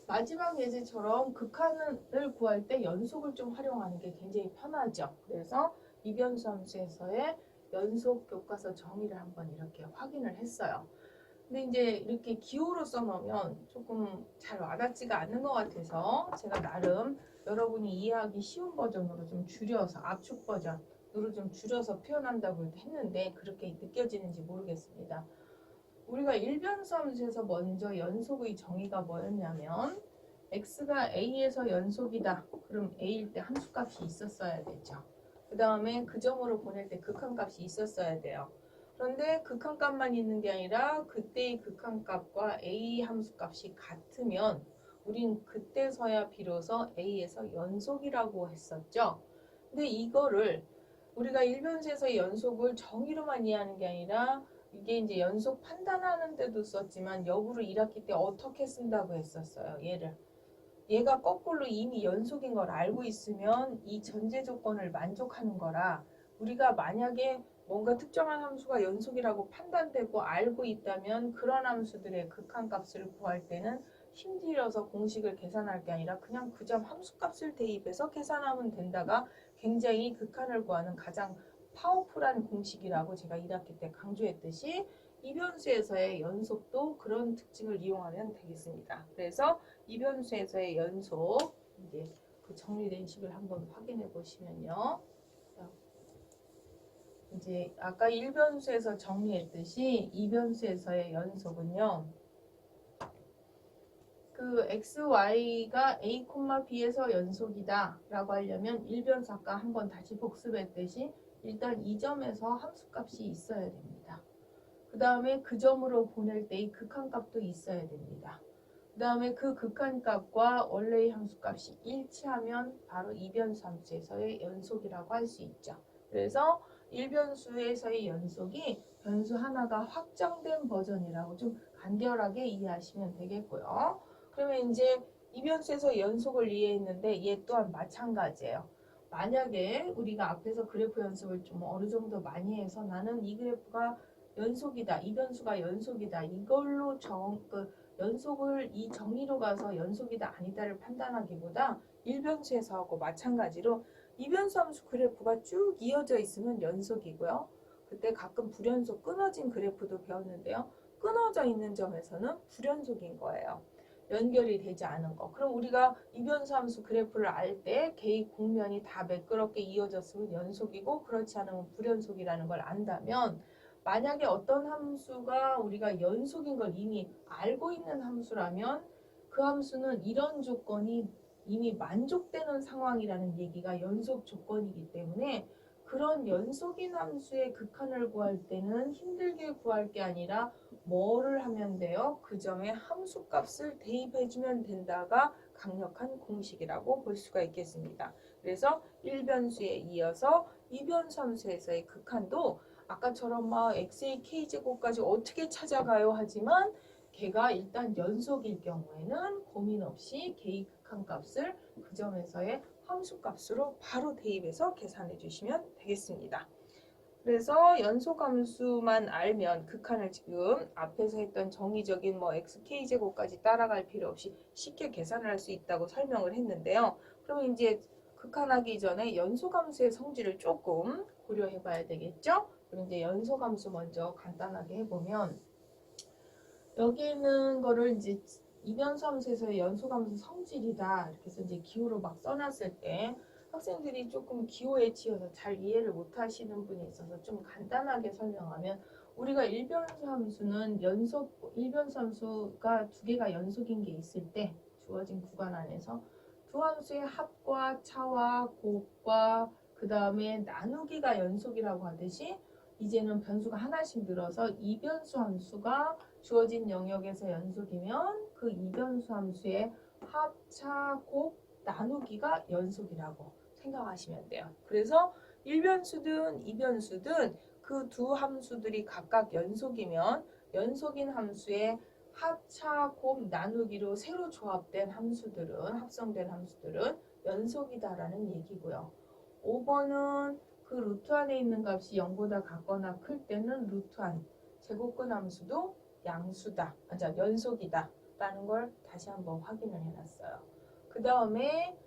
마지막 예제처럼 극한을 구할 때 연속을 좀 활용하는 게 굉장히 편하죠. 그래서 이변수 함수에서의 연속 교과서 정의를 한번 이렇게 확인을 했어요. 근데 이제 이렇게 기호로 써놓으면 조금 잘 와닿지가 않는 것 같아서 제가 나름 여러분이 이해하기 쉬운 버전으로 좀 줄여서 압축 버전으로 좀 줄여서 표현한다고 했는데 그렇게 느껴지는지 모르겠습니다. 우리가 일변수 함수에서 먼저 연속의 정의가 뭐였냐면 x가 a에서 연속이다. 그럼 a일 때 함수값이 있었어야 되죠. 그 다음에 그 점으로 보낼 때 극한값이 있었어야 돼요. 그런데 극한값만 있는 게 아니라 그때의 극한값과 a 함수값이 같으면 우린 그때서야 비로소 a에서 연속이라고 했었죠. 근데 이거를 우리가 일변수에서의 연속을 정의로만 이해하는 게 아니라 이게 이제 연속 판단하는 데도 썼지만 역으로 1학기 때 어떻게 쓴다고 했었어요. 얘가 거꾸로 이미 연속인 걸 알고 있으면 이 전제 조건을 만족하는 거라 우리가 만약에 뭔가 특정한 함수가 연속이라고 판단되고 알고 있다면 그런 함수들의 극한값을 구할 때는 힘들어서 공식을 계산할 게 아니라 그냥 그 점 함수값을 대입해서 계산하면 된다가 굉장히 극한을 구하는 가장 파워풀한 공식이라고 제가 1학기 때 강조했듯이 이변수에서의 연속도 그런 특징을 이용하면 되겠습니다. 그래서 이변수에서의 연속 이제 그 정리된 식을 한번 확인해 보시면요. 이제 아까 1변수에서 정리했듯이 이변수에서의 연속은요. 그 x, y가 a, b에서 연속이다 라고 하려면 1변수 아까 한번 다시 복습했듯이 일단 이 점에서 함수값이 있어야 됩니다. 그 다음에 그 점으로 보낼 때의 극한값도 있어야 됩니다. 그 다음에 그 극한값과 원래의 함수값이 일치하면 바로 이변수 함수에서의 연속이라고 할 수 있죠. 그래서 1변수에서의 연속이 변수 하나가 확정된 버전이라고 좀 간결하게 이해하시면 되겠고요. 그러면 이제 이변수에서 연속을 이해했는데 얘 또한 마찬가지예요. 만약에 우리가 앞에서 그래프 연습을 좀 어느 정도 많이 해서 나는 이 그래프가 연속이다, 이변수가 연속이다, 이걸로 연속을 이 정의로 가서 연속이다 아니다를 판단하기보다 일변수에서 하고 마찬가지로 이변수 함수 그래프가 쭉 이어져 있으면 연속이고요. 그때 가끔 불연속 끊어진 그래프도 배웠는데요. 끊어져 있는 점에서는 불연속인 거예요. 연결이 되지 않은 거. 그럼 우리가 이변수 함수 그래프를 알 때 개의 곡면이 다 매끄럽게 이어졌으면 연속이고 그렇지 않으면 불연속이라는 걸 안다면 만약에 어떤 함수가 우리가 연속인 걸 이미 알고 있는 함수라면 그 함수는 이런 조건이 이미 만족되는 상황이라는 얘기가 연속 조건이기 때문에 그런 연속인 함수의 극한을 구할 때는 힘들게 구할 게 아니라 뭐를 하면 돼요? 그 점에 함수값을 대입해주면 된다가 강력한 공식이라고 볼 수가 있겠습니다. 그래서 1변수에 이어서 2변수 함수에서의 극한도 아까처럼 막 XA, K제곱까지 어떻게 찾아가요? 하지만 걔가 일단 연속일 경우에는 고민 없이 K 극한값을 그 점에서의 함수값으로 바로 대입해서 계산해 주시면 되겠습니다. 그래서 연소함수만 알면 극한을 지금 앞에서 했던 정의적인 뭐 xk제곱까지 따라갈 필요 없이 쉽게 계산을 할 수 있다고 설명을 했는데요. 그러면 이제 극한하기 전에 연소함수의 성질을 조금 고려해 봐야 되겠죠? 그럼 이제 연소함수 먼저 간단하게 해보면 여기 있는 거를 이제 이변수함수에서의 연소함수 성질이다 이렇게 해서 이제 기호로 막 써놨을 때 학생들이 조금 기호에 치여서 잘 이해를 못 하시는 분이 있어서 좀 간단하게 설명하면 우리가 일변수 함수는 일변수 함수가 두 개가 연속인 게 있을 때 주어진 구간 안에서 두 함수의 합과 차와 곱과 그 다음에 나누기가 연속이라고 하듯이 이제는 변수가 하나씩 늘어서 이변수 함수가 주어진 영역에서 연속이면 그 이변수 함수의 합, 차, 곱, 나누기가 연속이라고 생각하시면 돼요. 그래서 1변수든 2변수든 그 두 함수들이 각각 연속이면 연속인 함수의 합, 차, 곱, 나누기로 새로 조합된 함수들은 합성된 함수들은 연속이다라는 얘기고요. 5번은 그 루트 안에 있는 값이 0보다 같거나 클 때는 루트 안 제곱근 함수도 양수다, 연속이다 라는 걸 다시 한번 확인을 해놨어요. 그 다음에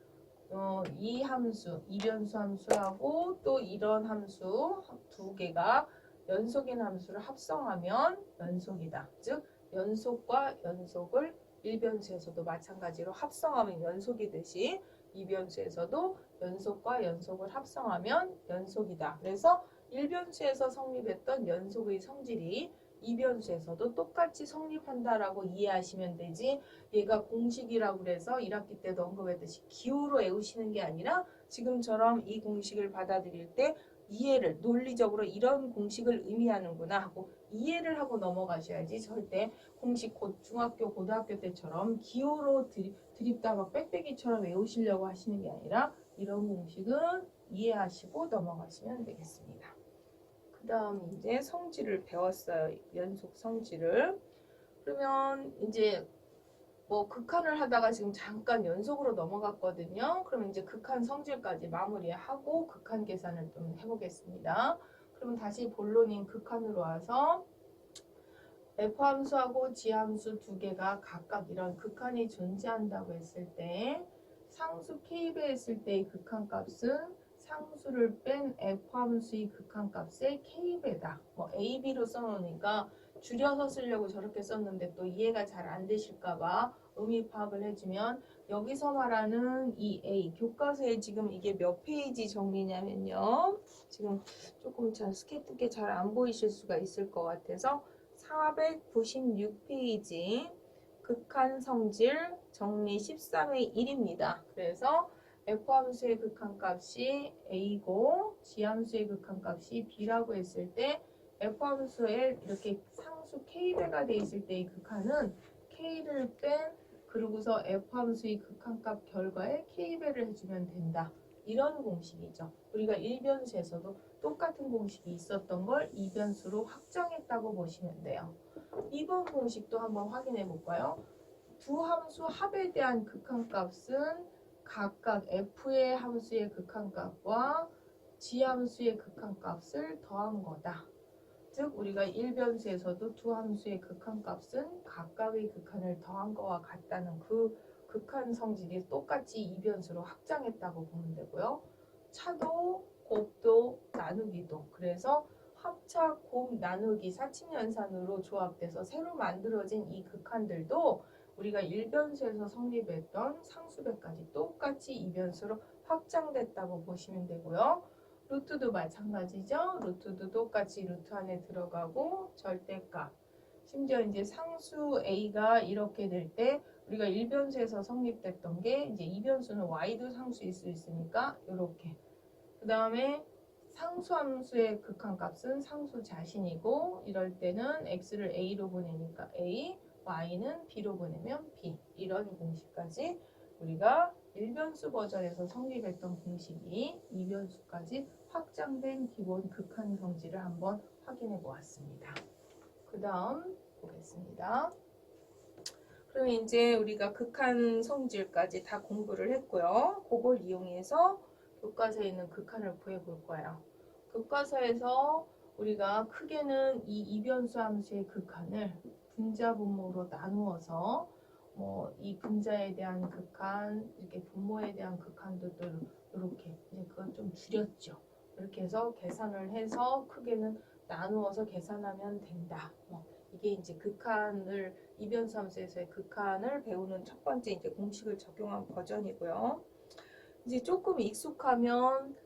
이 함수, 이변수 함수하고 또 이런 함수 두 개가 연속인 함수를 합성하면 연속이다. 즉 연속과 연속을 1변수에서도 마찬가지로 합성하면 연속이듯이 2변수에서도 연속과 연속을 합성하면 연속이다. 그래서 1변수에서 성립했던 연속의 성질이 2변수에서도 똑같이 성립한다라고 이해하시면 되지 얘가 공식이라고 그래서 1학기 때도 언급했듯이 기호로 외우시는 게 아니라 지금처럼 이 공식을 받아들일 때 이해를 논리적으로 이런 공식을 의미하는구나 하고 이해를 하고 넘어가셔야지 절대 공식 중학교 고등학교 때처럼 기호로 드립다 막 빽빽이처럼 외우시려고 하시는 게 아니라 이런 공식은 이해하시고 넘어가시면 되겠습니다. 그 다음 이제 성질을 배웠어요. 연속 성질을. 그러면 이제 뭐 극한을 하다가 지금 잠깐 연속으로 넘어갔거든요. 그럼 이제 극한 성질까지 마무리하고 극한 계산을 좀 해보겠습니다. 그럼 다시 본론인 극한으로 와서 F함수하고 G함수 두 개가 각각 이런 극한이 존재한다고 했을 때 상수 K배 했을 때의 극한값은 상수를 뺀 F함수의 극한값의 K배다. 뭐 AB로 써놓으니까 줄여서 쓰려고 저렇게 썼는데 또 이해가 잘 안 되실까봐 의미 파악을 해주면 여기서 말하는 이 A 교과서에 지금 이게 몇 페이지 정리냐면요. 지금 조금 잘 스케이트게 잘 안 보이실 수가 있을 것 같아서 496페이지 극한 성질 정리 13의 1입니다. 그래서 F함수의 극한값이 A고 G함수의 극한값이 B라고 했을 때 F함수에 이렇게 상수 K배가 돼 있을 때의 극한은 K를 뺀 그러고서 F함수의 극한값 결과에 K배를 해주면 된다. 이런 공식이죠. 우리가 1변수에서도 똑같은 공식이 있었던 걸 2변수로 확정했다고 보시면 돼요. 2번 공식도 한번 확인해 볼까요? 두 함수 합에 대한 극한값은 각각 f의 함수의 극한값과 g함수의 극한값을 더한 거다. 즉 우리가 1변수에서도 두 함수의 극한값은 각각의 극한을 더한 거와 같다는 그 극한 성질이 똑같이 2변수로 확장했다고 보면 되고요. 차도 곱도 나누기도 그래서 합차 곱 나누기 사칙연산으로 조합돼서 새로 만들어진 이 극한들도 우리가 1변수에서 성립했던 상수배까지 똑같이 2변수로 확장됐다고 보시면 되고요. 루트도 마찬가지죠. 루트도 똑같이 루트 안에 들어가고 절대값. 심지어 이제 상수 A가 이렇게 될 때 우리가 1변수에서 성립됐던 게 이제 2변수는 Y도 상수일 수 있으니까 이렇게. 그 다음에 상수함수의 극한값은 상수 자신이고 이럴 때는 x를 a로 보내니까 a, y는 b로 보내면 b 이런 공식까지 우리가 1변수 버전에서 성립했던 공식이 2변수까지 확장된 기본 극한 성질을 한번 확인해 보았습니다. 그 다음 보겠습니다. 그럼 이제 우리가 극한 성질까지 다 공부를 했고요. 그걸 이용해서 교과서에 있는 극한을 구해볼 거예요. 교과서에서 우리가 크게는 이 이변수 함수의 극한을 분자 분모로 나누어서 이 분자에 대한 극한, 이렇게 분모에 대한 극한도 또 이렇게 이제 그건 좀 줄였죠. 이렇게 해서 계산을 해서 크게는 나누어서 계산하면 된다. 이게 이제 극한을 이변수 함수에서의 극한을 배우는 첫 번째 이제 공식을 적용한 버전이고요. 이제 조금 익숙하면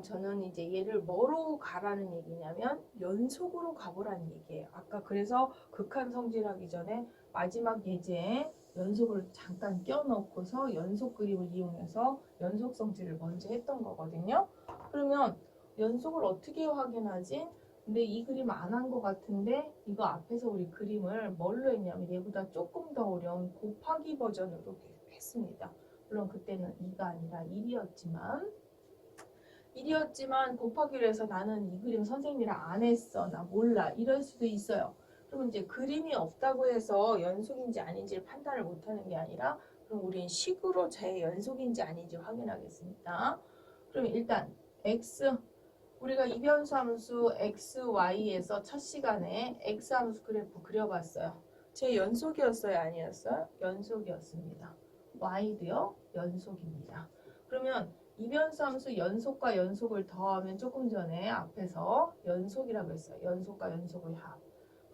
저는 이제 얘를 뭐로 가라는 얘기냐면 연속으로 가보라는 얘기예요. 아까 그래서 극한 성질하기 전에 마지막 예제에 연속을 잠깐 껴넣고서 연속 그림을 이용해서 연속 성질을 먼저 했던 거거든요. 그러면 연속을 어떻게 확인하지? 근데 이 그림 안 한 것 같은데 이거 앞에서 우리 그림을 뭘로 했냐면 얘보다 조금 더 어려운 곱하기 버전으로 했습니다. 물론 그때는 2가 아니라 1이었지만 곱하기로 해서 나는 이 그림 선생님이랑 안 했어. 나 몰라. 이럴 수도 있어요. 그럼 이제 그림이 없다고 해서 연속인지 아닌지를 판단을 못하는 게 아니라 그럼 우리는 식으로 제 연속인지 아닌지 확인하겠습니다. 그럼 일단 x 우리가 이변수 함수 x, y에서 첫 시간에 x 함수 그래프 그려봤어요. 제 연속이었어요? 아니었어요? 연속이었습니다. y도요? 연속입니다. 그러면 이변수 함수 연속과 연속을 더하면 조금 전에 앞에서 연속이라고 했어요. 연속과 연속의 합.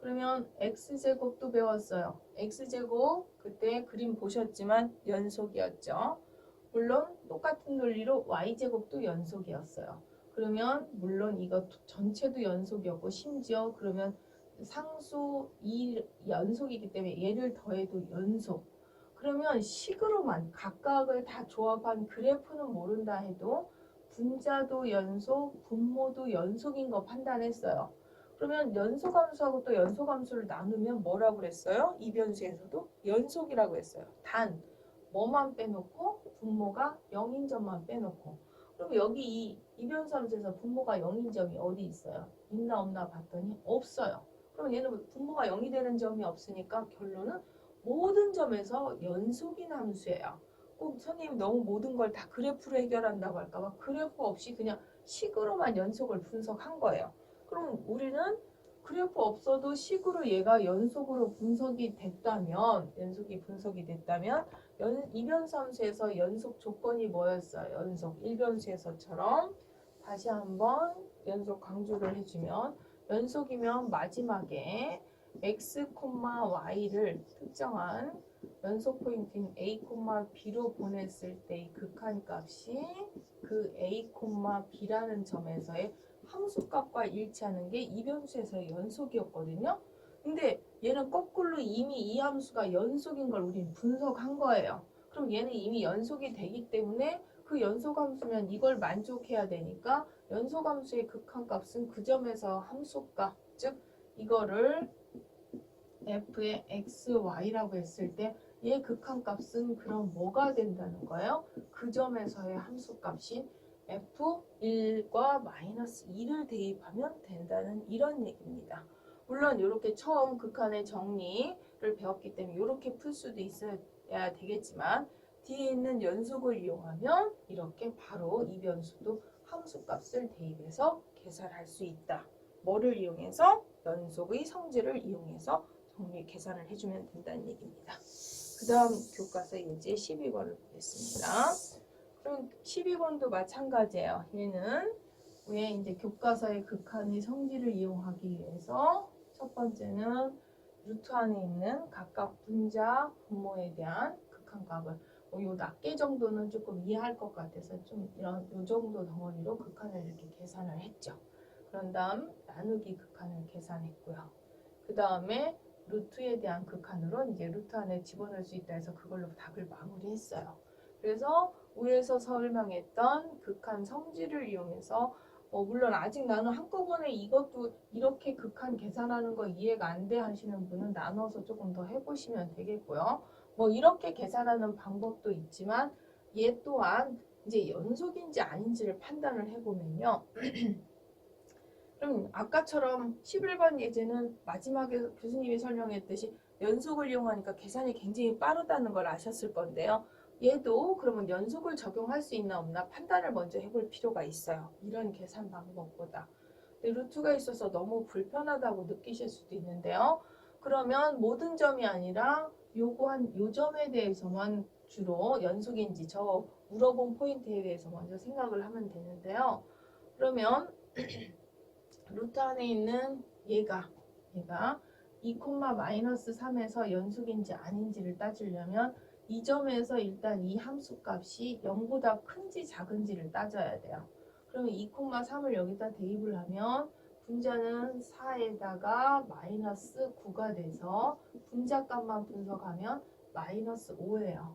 그러면 x제곱도 배웠어요. x제곱 그때 그림 보셨지만 연속이었죠. 물론 똑같은 논리로 y제곱도 연속이었어요. 그러면 물론 이거 전체도 연속이었고 심지어 그러면 상수 2 연속이기 때문에 얘를 더해도 연속. 그러면 식으로만 각각을 다 조합한 그래프는 모른다 해도 분자도 연속, 분모도 연속인 거 판단했어요. 그러면 연속함수하고 또 연속함수를 나누면 뭐라고 그랬어요? 이변수에서도 연속이라고 했어요. 단 뭐만 빼놓고 분모가 0인 점만 빼놓고. 그럼 여기 이 이변수 함수에서 분모가 0인 점이 어디 있어요? 있나 없나 봤더니 없어요. 그럼 얘는 분모가 0이 되는 점이 없으니까 결론은 모든 점에서 연속인 함수예요. 꼭 선생님 너무 모든 걸 다 그래프로 해결한다고 할까봐 그래프 없이 그냥 식으로만 연속을 분석한 거예요. 그럼 우리는 그래프 없어도 식으로 얘가 연속이 분석이 됐다면 이변수 함수에서 연속 조건이 뭐였어요? 연속 일변수에서처럼 다시 한번 연속 강조를 해주면 연속이면 마지막에 x, y를 특정한 연속 포인트인 a, b로 보냈을 때의 극한값이 그 a, b라는 점에서의 함수값과 일치하는 게 이변수에서의 연속이었거든요. 근데 얘는 거꾸로 이미 이 함수가 연속인 걸 우리는 분석한 거예요. 그럼 얘는 이미 연속이 되기 때문에 그 연속함수면 이걸 만족해야 되니까 연속함수의 극한값은 그 점에서 함수값, 즉 이거를 f의 x, y라고 했을 때 얘 극한값은 그럼 뭐가 된다는 거예요? 그 점에서의 함수값인 f1과 마이너스 2를 대입하면 된다는 이런 얘기입니다. 물론 이렇게 처음 극한의 정리를 배웠기 때문에 이렇게 풀 수도 있어야 되겠지만 뒤에 있는 연속을 이용하면 이렇게 바로 이 변수도 함수값을 대입해서 계산할 수 있다. 뭐를 이용해서? 연속의 성질을 이용해서 정리 계산을 해주면 된다는 얘기입니다. 그 다음 교과서 예제 12번을 보겠습니다. 그럼 12번도 마찬가지예요. 얘는 왜 이제 교과서의 극한의 성질을 이용하기 위해서 첫 번째는 루트 안에 있는 각각 분자, 분모에 대한 극한값을 요 낱개 정도는 조금 이해할 것 같아서 좀 이런 요 정도 덩어리로 극한을 이렇게 계산을 했죠. 그런 다음 나누기 극한을 계산했고요. 그 다음에 루트에 대한 극한으로 이제 루트 안에 집어넣을 수 있다 해서 그걸로 답을 마무리했어요. 그래서 위에서 설명했던 극한 성질을 이용해서 물론 아직 나는 한꺼번에 이것도 이렇게 극한 계산하는 거 이해가 안 돼 하시는 분은 나눠서 조금 더 해보시면 되겠고요. 이렇게 계산하는 방법도 있지만 얘 또한 이제 연속인지 아닌지를 판단을 해보면요. 그럼 아까처럼 11번 예제는 마지막에 교수님이 설명했듯이 연속을 이용하니까 계산이 굉장히 빠르다는 걸 아셨을 건데요. 얘도 그러면 연속을 적용할 수 있나 없나 판단을 먼저 해볼 필요가 있어요. 이런 계산 방법보다. 근데 루트가 있어서 너무 불편하다고 느끼실 수도 있는데요. 그러면 모든 점이 아니라 요구한 요 점에 대해서만 주로 연속인지 저 물어본 포인트에 대해서 먼저 생각을 하면 되는데요. 그러면 루트 안에 있는 얘가 2, 마이너스 3에서 연속인지 아닌지를 따지려면 이 점에서 일단 이 함수 값이 0보다 큰지 작은지를 따져야 돼요. 그러면 2, 3을 여기다 대입을 하면 분자는 4에다가 마이너스 9가 돼서 분자값만 분석하면 마이너스 5예요.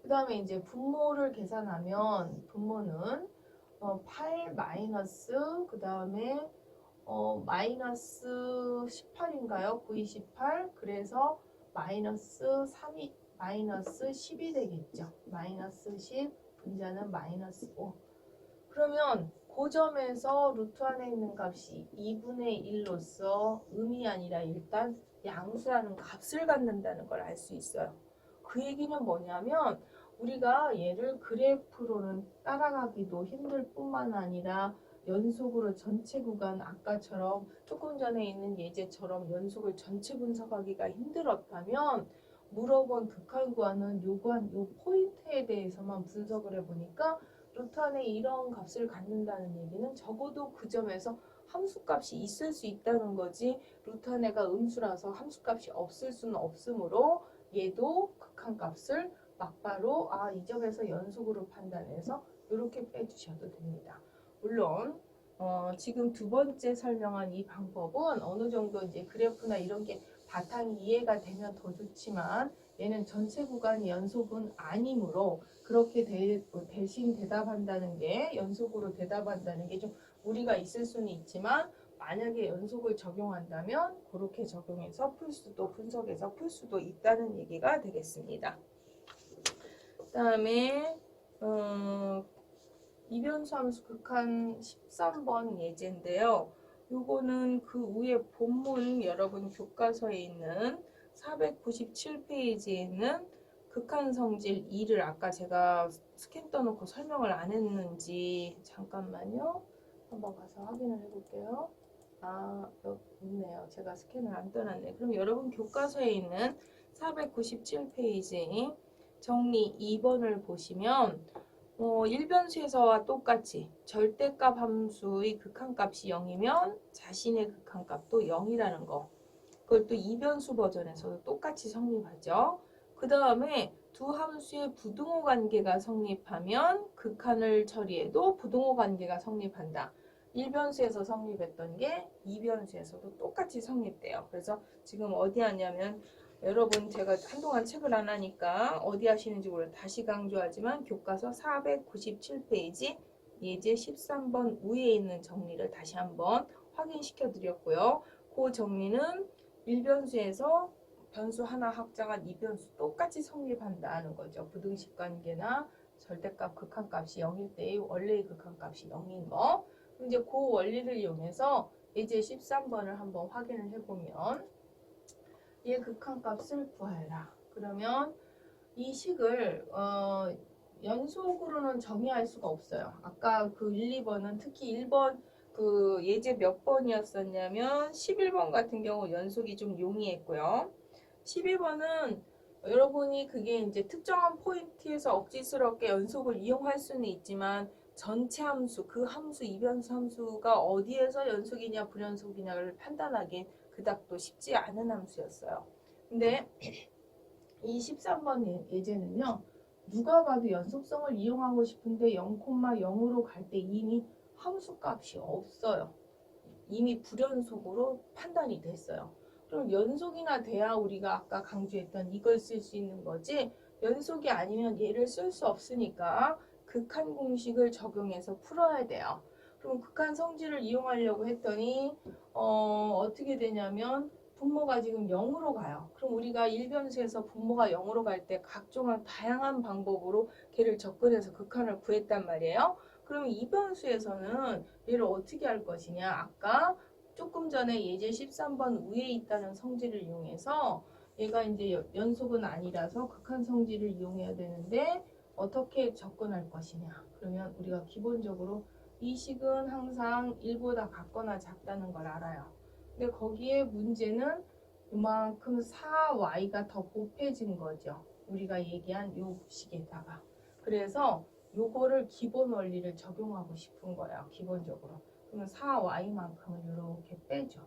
그 다음에 이제 분모를 계산하면 분모는 8 마이너스 그 다음에 마이너스 18인가요? 9, 28 그래서 마이너스 3이 마이너스 10이 되겠죠. 마이너스 10 분자는 마이너스 5. 그러면 그 점에서 루트 안에 있는 값이 2분의 1로서 음이 아니라 일단 양수라는 값을 갖는다는 걸 알 수 있어요. 그 얘기는 뭐냐면 우리가 얘를 그래프로는 따라가기도 힘들 뿐만 아니라 연속으로 전체 구간 아까처럼 조금 전에 있는 예제처럼 연속을 전체 분석하기가 힘들었다면 물어본 극한 구간은 요구한 요 포인트에 대해서만 분석을 해보니까 루트 안에 이런 값을 갖는다는 얘기는 적어도 그 점에서 함수값이 있을 수 있다는 거지 루트 안에가 음수라서 함수값이 없을 수는 없으므로 얘도 극한값을 막바로 이 점에서 연속으로 판단해서 이렇게 빼주셔도 됩니다. 물론 지금 두 번째 설명한 이 방법은 어느 정도 이제 그래프나 이런 게 바탕이 이해가 되면 더 좋지만 얘는 전체 구간이 연속은 아니므로 그렇게 대신 대답한다는 게 연속으로 대답한다는 게 좀 무리가 있을 수는 있지만 만약에 연속을 적용한다면 그렇게 적용해서 풀 수도 분석해서 풀 수도 있다는 얘기가 되겠습니다. 그 다음에 이변수 함수 극한 13번 예제인데요. 요거는 그 위에 본문 여러분 교과서에 있는 497페이지에 있는 극한 성질 2를 아까 제가 스캔 떠놓고 설명을 안 했는지 잠깐만요. 한번 가서 확인을 해볼게요. 여기 있네요. 제가 스캔을 안 떠났네. 그럼 여러분 교과서에 있는 497페이지 정리 2번을 보시면 일변수에서와 똑같이 절대값 함수의 극한값이 0이면 자신의 극한값도 0이라는 거. 그걸 또 이변수 버전에서도 똑같이 성립하죠. 그 다음에 두 함수의 부등호 관계가 성립하면 극한을 처리해도 부등호 관계가 성립한다. 1변수에서 성립했던 게 2변수에서도 똑같이 성립돼요. 그래서 지금 어디 하냐면 여러분 제가 한동안 책을 안 하니까 어디 하시는지 몰라요. 다시 강조하지만 교과서 497페이지 예제 13번 위에 있는 정리를 다시 한번 확인시켜 드렸고요. 그 정리는 1변수에서 변수 하나 확장한 2변수 똑같이 성립한다는 거죠. 부등식 관계나 절대값 극한값이 0일 때의 원래의 극한값이 0인 거. 그럼 이제 그 원리를 이용해서 예제 13번을 한번 확인을 해보면 얘 극한값을 구하라. 그러면 이 식을 연속으로는 정의할 수가 없어요. 아까 그 1, 2번은 특히 1번 그 예제 몇 번이었었냐면 11번 같은 경우 연속이 좀 용이했고요. 12번은 여러분이 그게 이제 특정한 포인트에서 억지스럽게 연속을 이용할 수는 있지만 전체 함수, 그 함수, 이변수 함수가 어디에서 연속이냐 불연속이냐를 판단하기엔 그닥 또 쉽지 않은 함수였어요. 근데 이 13번 예제는요. 누가 봐도 연속성을 이용하고 싶은데 0,0으로 갈 때 이미 함수값이 없어요. 이미 불연속으로 판단이 됐어요. 그럼 연속이나 돼야 우리가 아까 강조했던 이걸 쓸 수 있는 거지 연속이 아니면 얘를 쓸 수 없으니까 극한 공식을 적용해서 풀어야 돼요. 그럼 극한 성질을 이용하려고 했더니 어떻게 되냐면 분모가 지금 0으로 가요. 그럼 우리가 1변수에서 분모가 0으로 갈 때 각종 다양한 방법으로 걔를 접근해서 극한을 구했단 말이에요. 그럼 2변수에서는 얘를 어떻게 할 것이냐. 아까 조금 전에 예제 13번 위에 있다는 성질을 이용해서 얘가 이제 연속은 아니라서 극한 성질을 이용해야 되는데 어떻게 접근할 것이냐. 그러면 우리가 기본적으로 이 식은 항상 1보다 같거나 작다는 걸 알아요. 근데 거기에 문제는 이만큼 4y가 더 곱해진 거죠. 우리가 얘기한 요 식에다가. 그래서 요거를 기본 원리를 적용하고 싶은 거예요. 기본적으로. 그러면 4y만큼을 이렇게 빼죠.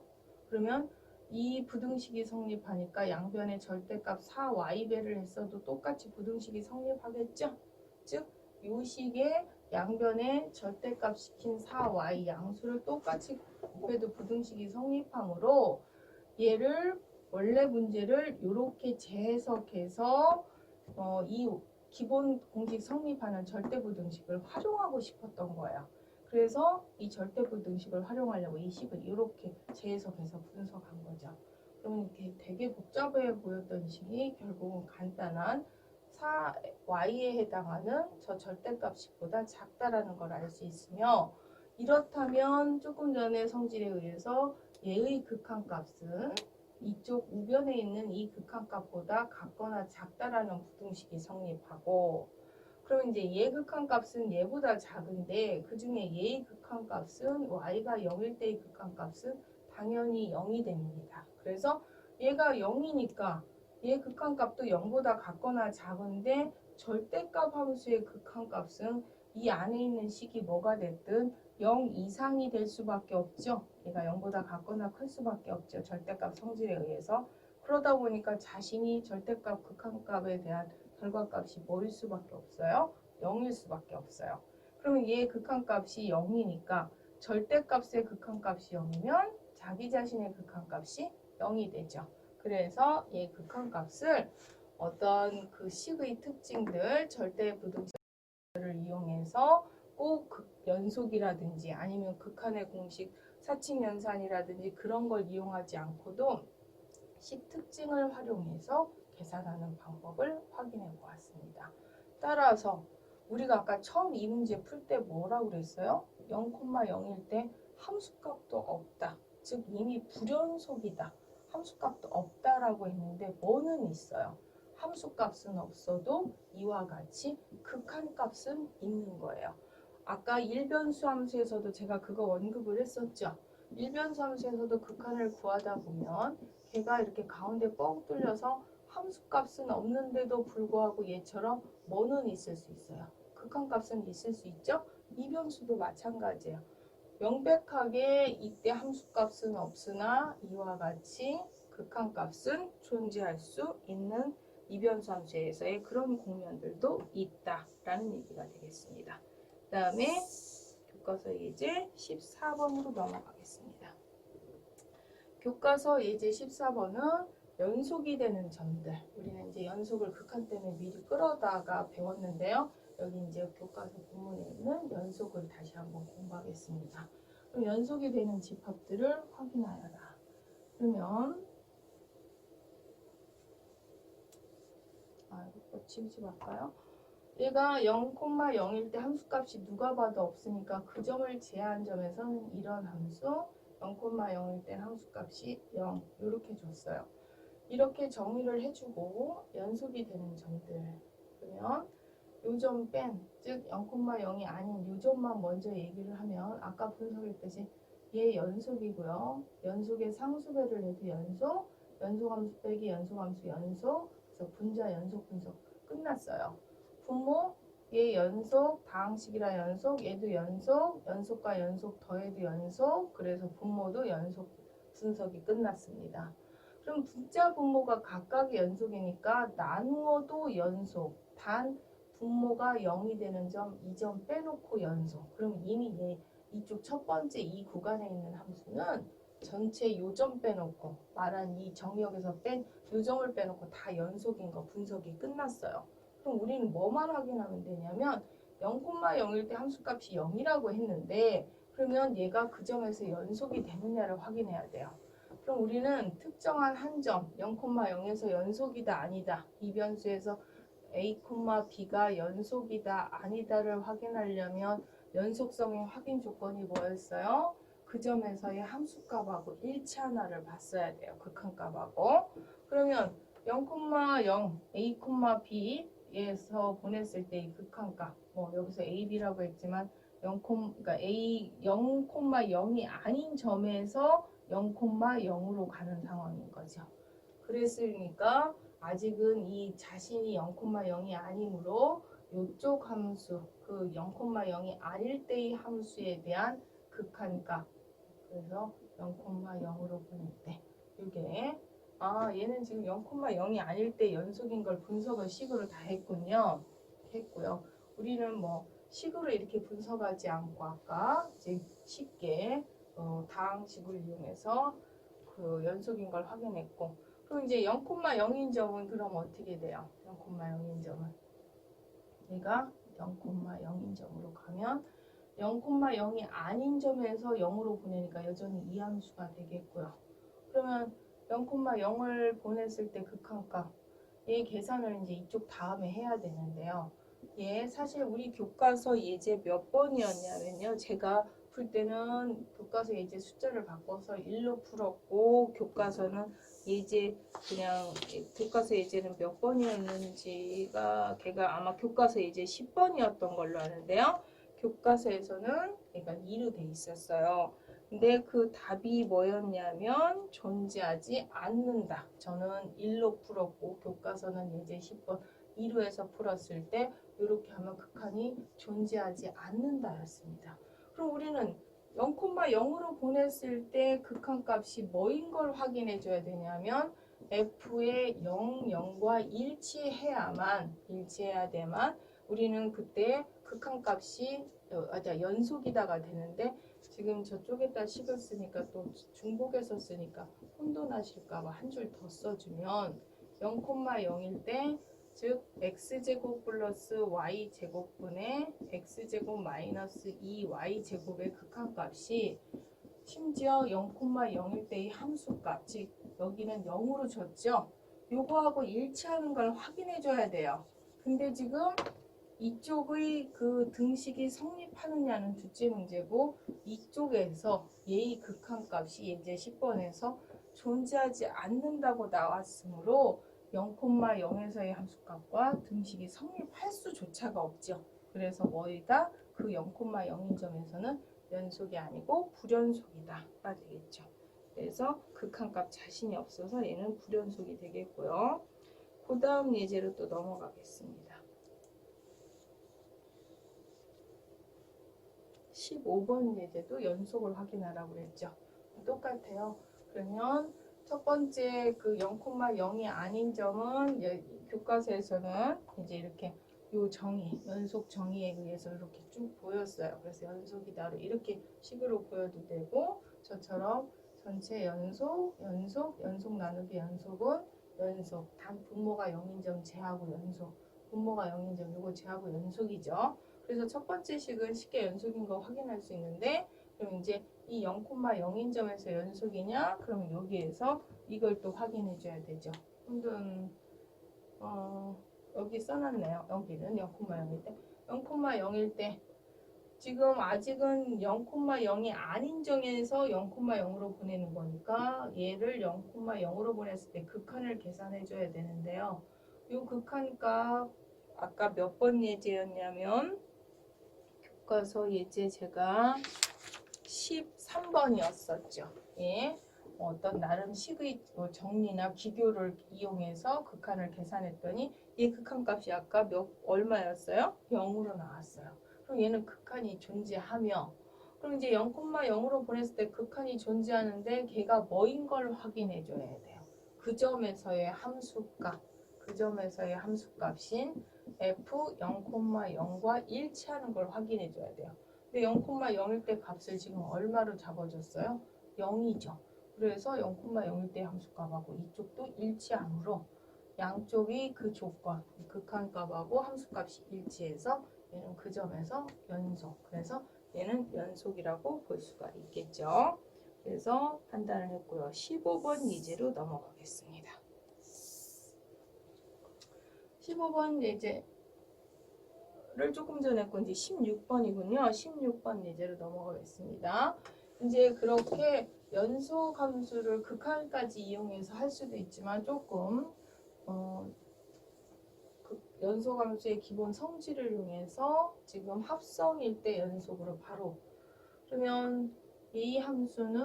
그러면 이 부등식이 성립하니까 양변의 절대값 4y배를 했어도 똑같이 부등식이 성립하겠죠? 즉, 요 식의 양변의 절대값 시킨 4y 양수를 똑같이 곱해도 부등식이 성립하므로 얘를 원래 문제를 이렇게 재해석해서 이 기본 공식 성립하는 절대부등식을 활용하고 싶었던 거예요. 그래서 이 절대부등식을 활용하려고 이 식을 이렇게 재해석해서 분석한 거죠. 그러면 되게 복잡해 보였던 식이 결국은 간단한 4y에 해당하는 저 절대값식보다 작다라는 걸 알 수 있으며, 이렇다면 조금 전에 성질에 의해서 얘의 극한값은 이쪽 우변에 있는 이 극한값보다 같거나 작다라는 부등식이 성립하고, 그럼 이제 얘 극한값은 얘보다 작은데 그 중에 얘의 극한값은 y가 0일 때의 극한값은 당연히 0이 됩니다. 그래서 얘가 0이니까 얘 극한값도 0보다 같거나 작은데 절대값 함수의 극한값은 이 안에 있는 식이 뭐가 됐든 0 이상이 될 수밖에 없죠. 얘가 0보다 같거나 클 수밖에 없죠. 절대값 성질에 의해서. 그러다 보니까 자신이 절대값 극한값에 대한 결과값이 뭐일 수밖에 없어요? 0일 수밖에 없어요. 그러면 얘 극한값이 0이니까 절대값의 극한값이 0이면 자기 자신의 극한값이 0이 되죠. 그래서 얘 극한값을 어떤 그 식의 특징들, 절대 부등식을 이용해서 꼭 연속이라든지 아니면 극한의 공식, 사칙연산이라든지 그런 걸 이용하지 않고도 식 특징을 활용해서 계산하는 방법을 확인해 보았습니다. 따라서 우리가 아까 처음 이 문제 풀 때 뭐라고 그랬어요? 0,0일 때 함수값도 없다. 즉 이미 불연속이다. 함수값도 없다라고 했는데 뭐는 있어요? 함수값은 없어도 이와 같이 극한값은 있는 거예요. 아까 일변수 함수에서도 제가 그거 언급을 했었죠. 일변수 함수에서도 극한을 구하다 보면 걔가 이렇게 가운데 뻥 뚫려서 함수값은 없는데도 불구하고 얘처럼 뭐는 있을 수 있어요. 극한값은 있을 수 있죠. 이변수도 마찬가지예요. 명백하게 이때 함수값은 없으나 이와 같이 극한값은 존재할 수 있는 이변수 함수에서의 그런 국면들도 있다라는 얘기가 되겠습니다. 그 다음에 교과서 예제 14번으로 넘어가겠습니다. 교과서 예제 14번은 연속이 되는 점들. 우리는 이제 연속을 극한 때문에 미리 끌어다가 배웠는데요. 여기 이제 교과서 본문에 있는 연속을 다시 한번 공부하겠습니다. 그럼 연속이 되는 집합들을 확인하여라. 그러면 이거 집할까요? 얘가 0,0일 때 함수값이 누가 봐도 없으니까 그 점을 제한 점에서는 이런 함수 0,0일 때 함수값이 0 이렇게 줬어요. 이렇게 정의를 해주고 연속이 되는 점들, 그러면 요 점 뺀, 즉 0,0이 아닌 요 점만 먼저 얘기를 하면 아까 분석했듯이 얘 연속이고요. 연속의 상수배를 해도 연속, 연속함수 빼기 연속함수 연속, 그래서 분자 연속 분석 끝났어요. 분모 얘 연속, 다항식이라 연속, 얘도 연속, 연속과 연속 더해도 연속, 그래서 분모도 연속 분석이 끝났습니다. 그럼 분자 분모가 각각의 연속이니까 나누어도 연속, 단 분모가 0이 되는 점, 이 점 빼놓고 연속. 그럼 이미 얘 이쪽 첫 번째 이 구간에 있는 함수는 전체 요점 빼놓고 말한 이 정역에서 뺀 요점을 빼놓고 다 연속인 거 분석이 끝났어요. 그럼 우리는 뭐만 확인하면 되냐면 0,0일 때 함수값이 0이라고 했는데 그러면 얘가 그 점에서 연속이 되느냐를 확인해야 돼요. 그럼 우리는 특정한 한 점 0,0에서 연속이다 아니다 이 변수에서 a, b가 연속이다 아니다를 확인하려면 연속성의 확인 조건이 뭐였어요? 그 점에서의 함수값하고 일치하나를 봤어야 돼요. 극한값하고. 그러면 0,0 a, b 0에서 보냈을 때 이 극한값, 뭐 여기서 a, b라고 했지만 0, 그러니까 a 0,0이 아닌 점에서 0,0으로 가는 상황인 거죠. 그랬으니까 아직은 이 자신이 0,0이 아니므로 이쪽 함수, 그 0,0이 아닐 때의 함수에 대한 극한값, 그래서 0,0으로 보낼 때 이게 얘는 지금 0,0이 아닐 때 연속인 걸 분석을 식으로 다 했군요. 했고요. 우리는 뭐 식으로 이렇게 분석하지 않고 아까 이제 쉽게 다항식을 이용해서 그 연속인 걸 확인했고, 그럼 이제 0,0인 점은 그럼 어떻게 돼요? 0,0인 점은 얘가 0,0인 점으로 가면 0,0이 아닌 점에서 0으로 보내니까 여전히 이 함수가 되겠고요. 그러면 0,0을 보냈을 때 극한값, 얘 계산을 이제 이쪽 다음에 해야 되는데요. 얘 사실 우리 교과서 예제 몇 번이었냐면요. 제가 풀 때는 교과서 예제 숫자를 바꿔서 1로 풀었고, 교과서는 예제 그냥 교과서 예제는 몇 번이었는지가 걔가 아마 교과서 예제 10번이었던 걸로 아는데요. 교과서에서는 그러니까 2로 돼 있었어요. 근데 그 답이 뭐였냐면 존재하지 않는다. 저는 1로 풀었고 교과서는 예제 10번 2로 해서 풀었을 때 이렇게 하면 극한이 존재하지 않는다였습니다. 그럼 우리는 0,0으로 보냈을 때 극한값이 뭐인 걸 확인해 줘야 되냐면 f의 0, 0과 일치해야 돼만 우리는 그때 극한값이 연속이다가 되는데, 지금 저쪽에다 식을 쓰니까 또 중복해서 쓰니까 혼돈하실까봐 한 줄 더 써주면 0,0일 때 즉 x제곱 플러스 y제곱분의 x제곱 마이너스 2y제곱의 극한값이 심지어 0,0일 때의 함수값, 즉 여기는 0으로 줬죠. 요거하고 일치하는 걸 확인해 줘야 돼요. 근데 지금 이쪽의 그 등식이 성립하느냐는 둘째 문제고, 이쪽에서 얘의 극한값이 예제 10번에서 존재하지 않는다고 나왔으므로 0,0에서의 함수값과 등식이 성립할 수조차가 없죠. 그래서 뭐이다? 그 0,0인 점에서는 연속이 아니고 불연속이다가 되겠죠. 그래서 극한값 자신이 없어서 얘는 불연속이 되겠고요. 그 다음 예제로 또 넘어가겠습니다. 15번 예제도 연속을 확인하라고 그랬죠. 똑같아요. 그러면 첫 번째 그 0,0이 아닌 점은 교과서에서는 이제 이렇게 요 정의, 연속 정의에 의해서 이렇게 쭉 보였어요. 그래서 연속이다로 이렇게 식으로 보여도 되고, 저처럼 전체 연속 나누기 연속은 연속, 단 분모가 0인 점 제하고 연속, 분모가 0인 점 이거 제하고 연속이죠. 그래서 첫 번째 식은 쉽게 연속인 거 확인할 수 있는데, 그럼 이제 이 0,0인 점에서 연속이냐? 그러면 여기에서 이걸 또 확인해 줘야 되죠. 여기 써놨네요. 여기는 0,0일 때. 0,0일 때 지금 아직은 0,0이 아닌 점에서 0,0으로 보내는 거니까 얘를 0,0으로 보냈을 때 극한을 계산해 줘야 되는데요. 이 극한값 아까 몇 번 예제였냐면 교과서 예제 제가 13번이었었죠. 예. 어떤 나름 식의 정리나 기교를 이용해서 극한을 계산했더니 이 극한값이 아까 얼마였어요? 0으로 나왔어요. 그럼 얘는 극한이 존재하며, 그럼 이제 0,0으로 보냈을 때 극한이 존재하는데 걔가 뭐인 걸 확인해 줘야 돼요. 그 점에서의 함수값, 그 점에서의 함수값인 f 0,0과 일치하는 걸 확인해 줘야 돼요. 근데 0,0일 때 값을 지금 얼마로 잡아줬어요? 0이죠. 그래서 0,0일 때 함수값하고 이쪽도 일치하므로 양쪽이 그 조건, 극한값하고 함수값이 일치해서 얘는 그 점에서 연속. 그래서 얘는 연속이라고 볼 수가 있겠죠. 그래서 판단을 했고요. 15번 예제로 넘어가겠습니다. 15번 예제를 조금 전에 했고 이제 16번이군요. 16번 예제로 넘어가겠습니다. 이제 그렇게 연속 함수를 극한까지 이용해서 할 수도 있지만 조금 연소함수의 기본 성질을 이용해서 지금 합성일 때 연속으로 바로. 그러면 이 함수는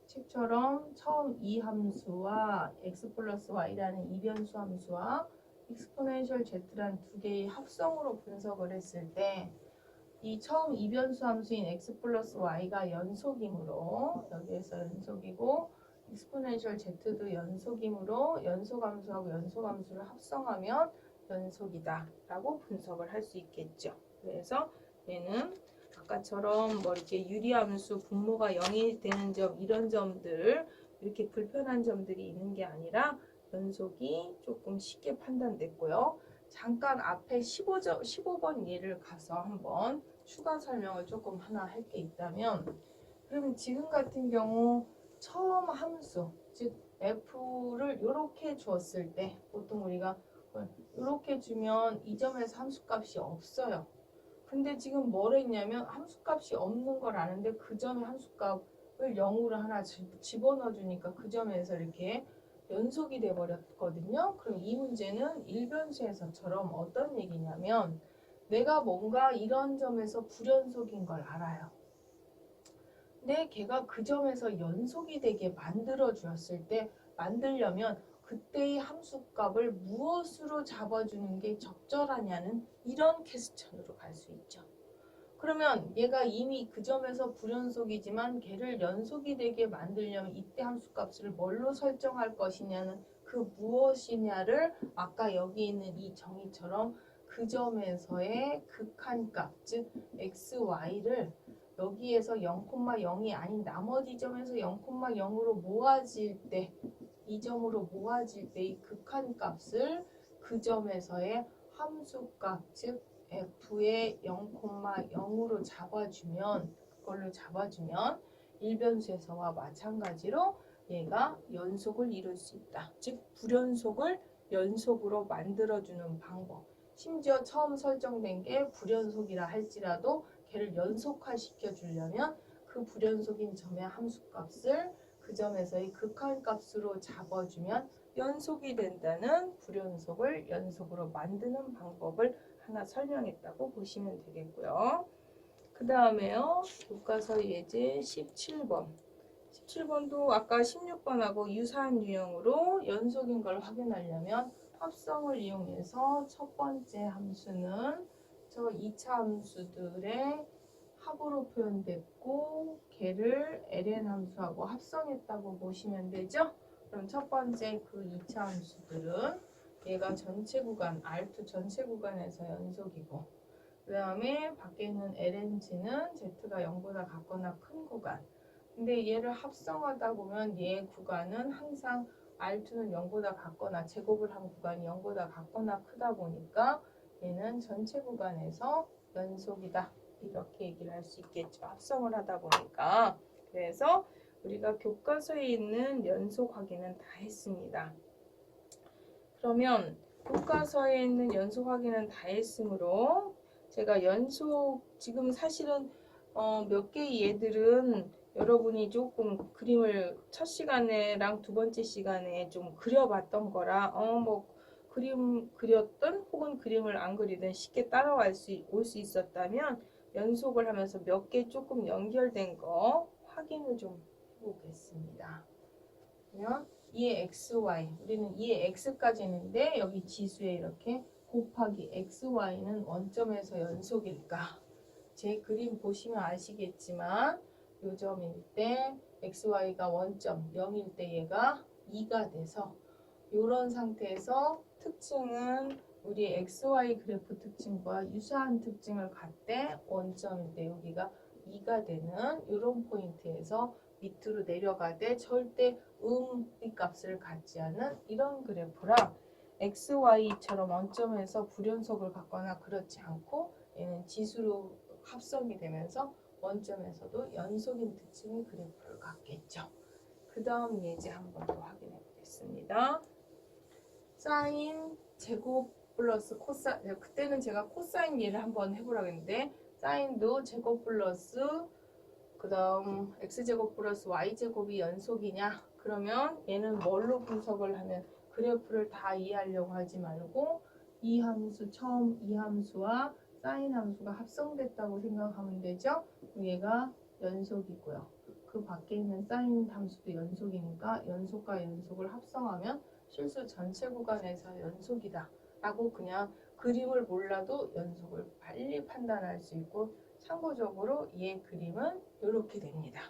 책처럼 처음 이 함수와 x 플러스 y라는 이변수 함수와 익스포넨셜 z라는 두 개의 합성으로 분석을 했을 때 이 처음 이변수 함수인 x 플러스 y가 연속이므로 여기에서 연속이고 익스포넨셜 z도 연속이므로 연속함수하고 연속함수를 합성하면 연속이다 라고 분석을 할 수 있겠죠. 그래서 얘는 아까처럼 뭐 이렇게 유리함수 분모가 0이 되는 점 이런 점들 이렇게 불편한 점들이 있는 게 아니라 연속이 조금 쉽게 판단됐고요. 잠깐 앞에 15번 예를 가서 한번 추가 설명을 조금 하나 할 게 있다면 그러면 지금 같은 경우 처음 함수 즉 f를 이렇게 주었을 때 보통 우리가 이렇게 주면 이 점에서 함수값이 없어요. 근데 지금 뭘 했냐면 함수값이 없는 걸 아는데 그 점에 함수값을 0으로 하나 집어넣어 주니까 그 점에서 이렇게 연속이 돼 버렸거든요. 그럼 이 문제는 일변수에서처럼 어떤 얘기냐면 내가 뭔가 이런 점에서 불연속인 걸 알아요. 근데 걔가 그 점에서 연속이 되게 만들어 주었을 때 만들려면 그때의 함수값을 무엇으로 잡아주는 게 적절하냐는 이런 퀘스천으로 갈 수 있죠. 그러면 얘가 이미 그 점에서 불연속이지만 걔를 연속이 되게 만들려면 이때 함수값을 뭘로 설정할 것이냐는 그 무엇이냐를 아까 여기 있는 이 정의처럼 그 점에서의 극한값 즉 xy를 여기에서 0,0이 아닌 나머지 점에서 0,0으로 모아질 때 이 점으로 모아질 때 이 극한값을 그 점에서의 함수값 즉 f의 0,0으로 잡아주면 그걸로 잡아주면 일변수에서와 마찬가지로 얘가 연속을 이룰 수 있다. 즉 불연속을 연속으로 만들어주는 방법. 심지어 처음 설정된 게 불연속이라 할지라도 걔를 연속화 시켜주려면 그 불연속인 점의 함수값을 그 점에서의 극한값으로 잡아주면 연속이 된다는 불연속을 연속으로 만드는 방법을 하나 설명했다고 보시면 되겠고요. 그 다음에요. 교과서 예제 17번. 17번도 아까 16번하고 유사한 유형으로 연속인 걸 확인하려면 합성을 이용해서 첫 번째 함수는 저 2차 함수들의 합으로 표현됐고 걔를 ln 함수하고 합성했다고 보시면 되죠. 그럼 첫 번째 그 2차 함수들은 얘가 전체 구간 R2 전체 구간에서 연속이고 그 다음에 밖에 있는 lng는 z가 0보다 같거나 큰 구간. 근데 얘를 합성하다 보면 얘 구간은 항상 R2는 0보다 같거나 제곱을 한 구간이 0보다 같거나 크다 보니까 얘는 전체 구간에서 연속이다. 이렇게 얘기를 할 수 있겠죠. 합성을 하다 보니까. 그래서 우리가 교과서에 있는 연속 확인은 다 했습니다. 그러면 교과서에 있는 연속 확인은 다 했으므로 제가 연속 지금 사실은 몇 개의 얘들은 여러분이 조금 그림을 첫 시간에랑 두 번째 시간에 좀 그려봤던 거라 뭐 그림 그렸던 혹은 그림을 안 그리든 쉽게 따라올 수 있었다면 연속을 하면서 몇 개 조금 연결된 거 확인을 좀 해보겠습니다. 그러면 2의 xy 우리는 2의 x까지 있는데 여기 지수에 이렇게 곱하기 xy는 원점에서 연속일까? 제 그림 보시면 아시겠지만 요 점일 때 xy가 원점 0일 때 얘가 2가 돼서 이런 상태에서 특징은 우리 xy 그래프 특징과 유사한 특징을 갖되 원점일 때 여기가 2가 되는 이런 포인트에서 밑으로 내려가되 절대 의 값을 갖지 않은 이런 그래프라 xy처럼 원점에서 불연속을 갖거나 그렇지 않고 얘는 지수로 합성이 되면서 원점에서도 연속인 특징의 그래프를 갖겠죠. 그 다음 예제 한 번 더 확인해 보겠습니다. 사인 제곱 플러스 코사인 그때는 제가 코사인 예를 한번 해보라고 했는데 사인도 제곱 플러스 그 다음 x제곱 플러스 y제곱이 연속이냐 그러면 얘는 뭘로 분석을 하면 그래프를 다 이해하려고 하지 말고 이 함수 처음 이 함수와 사인 함수가 합성됐다고 생각하면 되죠. 얘가 연속이고요. 그 밖에 있는 사인 함수도 연속이니까 연속과 연속을 합성하면 실수 전체 구간에서 연속이다 라고 그냥 그림을 몰라도 연속을 빨리 판단할 수 있고, 참고적으로 얘 그림은 이렇게 됩니다.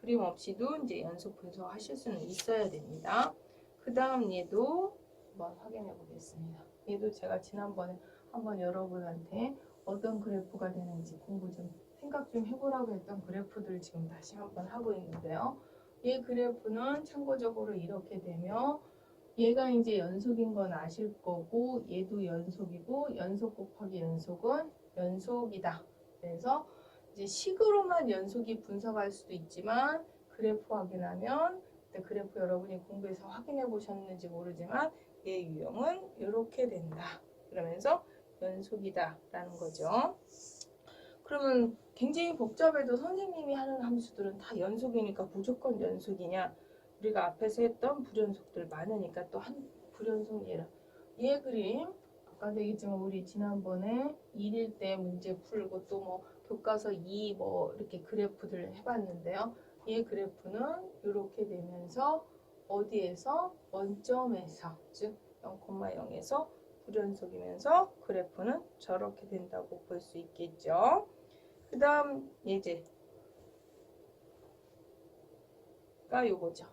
그림 없이도 이제 연속 분석하실 수는 있어야 됩니다. 그 다음 얘도 한번 확인해 보겠습니다. 얘도 제가 지난번에 한번 여러분한테 어떤 그래프가 되는지 공부 좀 생각 좀 해보라고 했던 그래프들 지금 다시 한번 하고 있는데요. 얘 그래프는 참고적으로 이렇게 되며, 얘가 이제 연속인 건 아실 거고, 얘도 연속이고, 연속 곱하기 연속은 연속이다. 그래서 이제 식으로만 연속이 분석할 수도 있지만, 그래프 확인하면, 그래프 여러분이 공부해서 확인해 보셨는지 모르지만, 얘 유형은 이렇게 된다. 그러면서 연속이다 라는 거죠. 그러면 굉장히 복잡해도 선생님이 하는 함수들은 다 연속이니까 무조건 연속이냐? 우리가 앞에서 했던 불연속들 많으니까 또 한 불연속 얘 그림 아까도 얘기했지만 우리 지난번에 1일 때 문제 풀고 또 뭐 교과서 2 뭐 이렇게 그래프들 해봤는데요. 얘 그래프는 이렇게 되면서 어디에서 원점에서 즉 0,0에서 불연속이면서 그래프는 저렇게 된다고 볼 수 있겠죠. 그 다음 예제가 요거죠.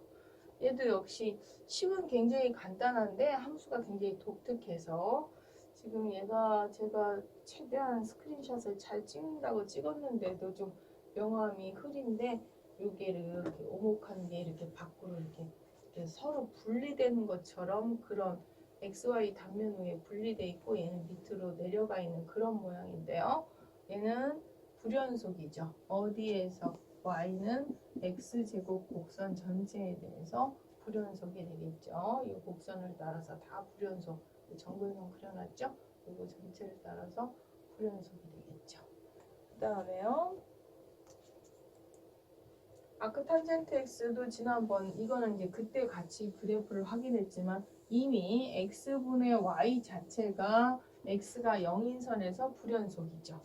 얘도 역시 식은 굉장히 간단한데 함수가 굉장히 독특해서 지금 얘가 제가 최대한 스크린샷을 잘 찍는다고 찍었는데도 좀 명암이 흐린데 요게를 이렇게 오목한 게 이렇게 밖으로 이렇게 서로 분리되는 것처럼 그런 XY 단면 위에 분리돼 있고 얘는 밑으로 내려가 있는 그런 모양인데요. 얘는 불연속이죠. 어디에서 y는 x제곱 곡선 전체에 대해서 불연속이 되겠죠. 이 곡선을 따라서 다 불연속, 정근선 그려놨죠? 이거 전체를 따라서 불연속이 되겠죠. 그 다음에요. 아크탄젠트 x도 지난번 이거는 이제 그때 같이 그래프를 확인했지만 이미 x분의 y 자체가 x가 0인 선에서 불연속이죠.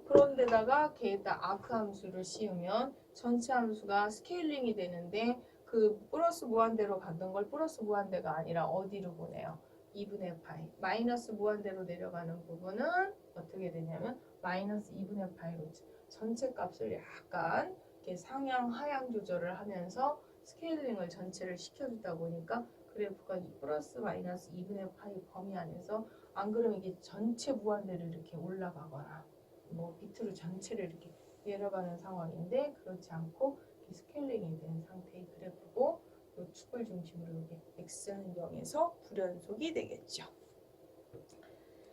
그런데다가 걔에다 아크 함수를 씌우면 전체 함수가 스케일링이 되는데 그 플러스 무한대로 가던 걸 플러스 무한대가 아니라 어디로 보내요? 2분의 파이. 마이너스 무한대로 내려가는 부분은 어떻게 되냐면 마이너스 2분의 파이로 전체 값을 약간 이렇게 상향 하향 조절을 하면서 스케일링을 전체를 시켜주다 보니까 그래프가 플러스 마이너스 2분의 파이 범위 안에서, 안 그러면 이게 전체 무한대로 이렇게 올라가거나 뭐 밑으로 전체를 이렇게 내려가는 상황인데, 그렇지 않고 이렇게 스케일링이 된 상태의 그래프고, 이 축을 중심으로 이렇게 x는 0에서 불연속이 되겠죠.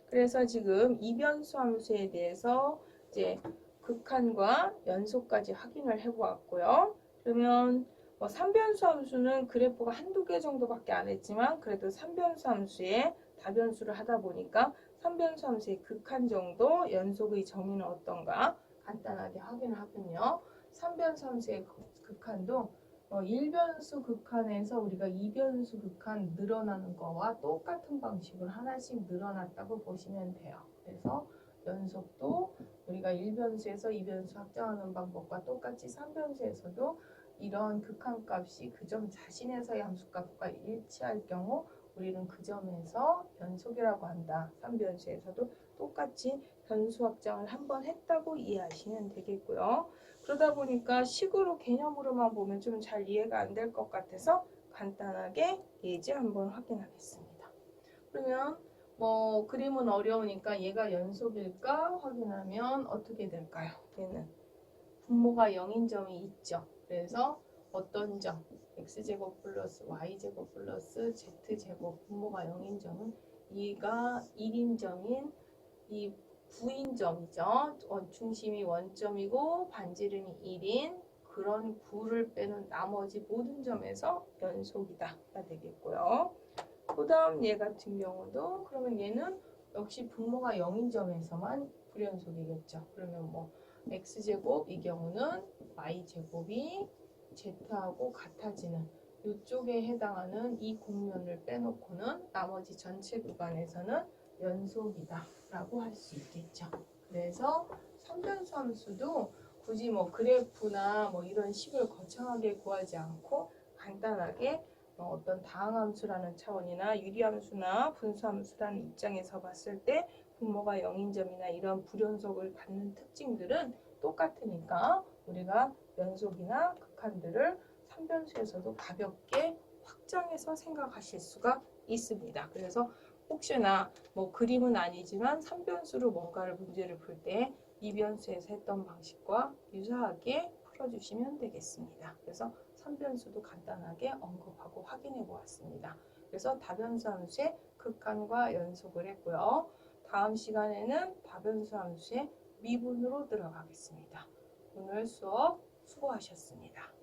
그래서 지금 이변수 함수에 대해서 이제 극한과 연속까지 확인을 해보았고요. 그러면 뭐 3변수 함수는 그래프가 한두 개 정도밖에 안 했지만 그래도 3변수 함수의 다변수를 하다 보니까 3변수 함수의 극한 정도 연속의 정의는 어떤가 간단하게 확인을 하면요. 3변수 함수의 극한도 1변수 극한에서 우리가 2변수 극한 늘어나는 거와 똑같은 방식으로 하나씩 늘어났다고 보시면 돼요. 그래서 연속도 우리가 1변수에서 2변수 확정하는 방법과 똑같이 3변수에서도 이런 극한값이 그 점 자신에서의 함수값과 일치할 경우 우리는 그 점에서 연속이라고 한다. 3변수에서도 똑같이 변수 확정을 한번 했다고 이해하시면 되겠고요. 그러다 보니까 식으로 개념으로만 보면 좀 잘 이해가 안 될 것 같아서 간단하게 예제 한번 확인하겠습니다. 그러면 뭐 그림은 어려우니까 얘가 연속일까 확인하면 어떻게 될까요? 얘는 분모가 0인 점이 있죠. 그래서 어떤 점 x제곱 플러스 y제곱 플러스 z제곱 분모가 0인 점은 얘가 1인 점인 이 구인 점이죠. 중심이 원점이고 반지름이 1인 그런 구를 빼는 나머지 모든 점에서 연속이다가 되겠고요. 그 다음 얘 같은 경우도 그러면 얘는 역시 분모가 0인 점에서만 불연속이겠죠. 그러면 뭐 x제곱 이 경우는 y제곱이 z하고 같아지는 이쪽에 해당하는 이 곡면을 빼놓고는 나머지 전체 구간에서는 연속이다 라고 할 수 있겠죠. 그래서 삼변수 함수도 굳이 뭐 그래프나 뭐 이런 식을 거창하게 구하지 않고 간단하게 어떤 다항함수라는 차원이나 유리함수나 분수함수라는 입장에서 봤을 때 분모가 0인점이나 이런 불연속을 갖는 특징들은 똑같으니까 우리가 연속이나 극한들을 삼변수에서도 가볍게 확장해서 생각하실 수가 있습니다. 그래서 혹시나 뭐 그림은 아니지만 삼변수로 뭔가를 문제를 풀 때 이변수에서 했던 방식과 유사하게 풀어주시면 되겠습니다. 그래서 삼변수도 간단하게 언급하고 확인해 보았습니다. 그래서 다변수 함수의 극한과 연속을 했고요. 다음 시간에는 다변수 함수의 미분으로 들어가겠습니다. 오늘 수업 수고하셨습니다.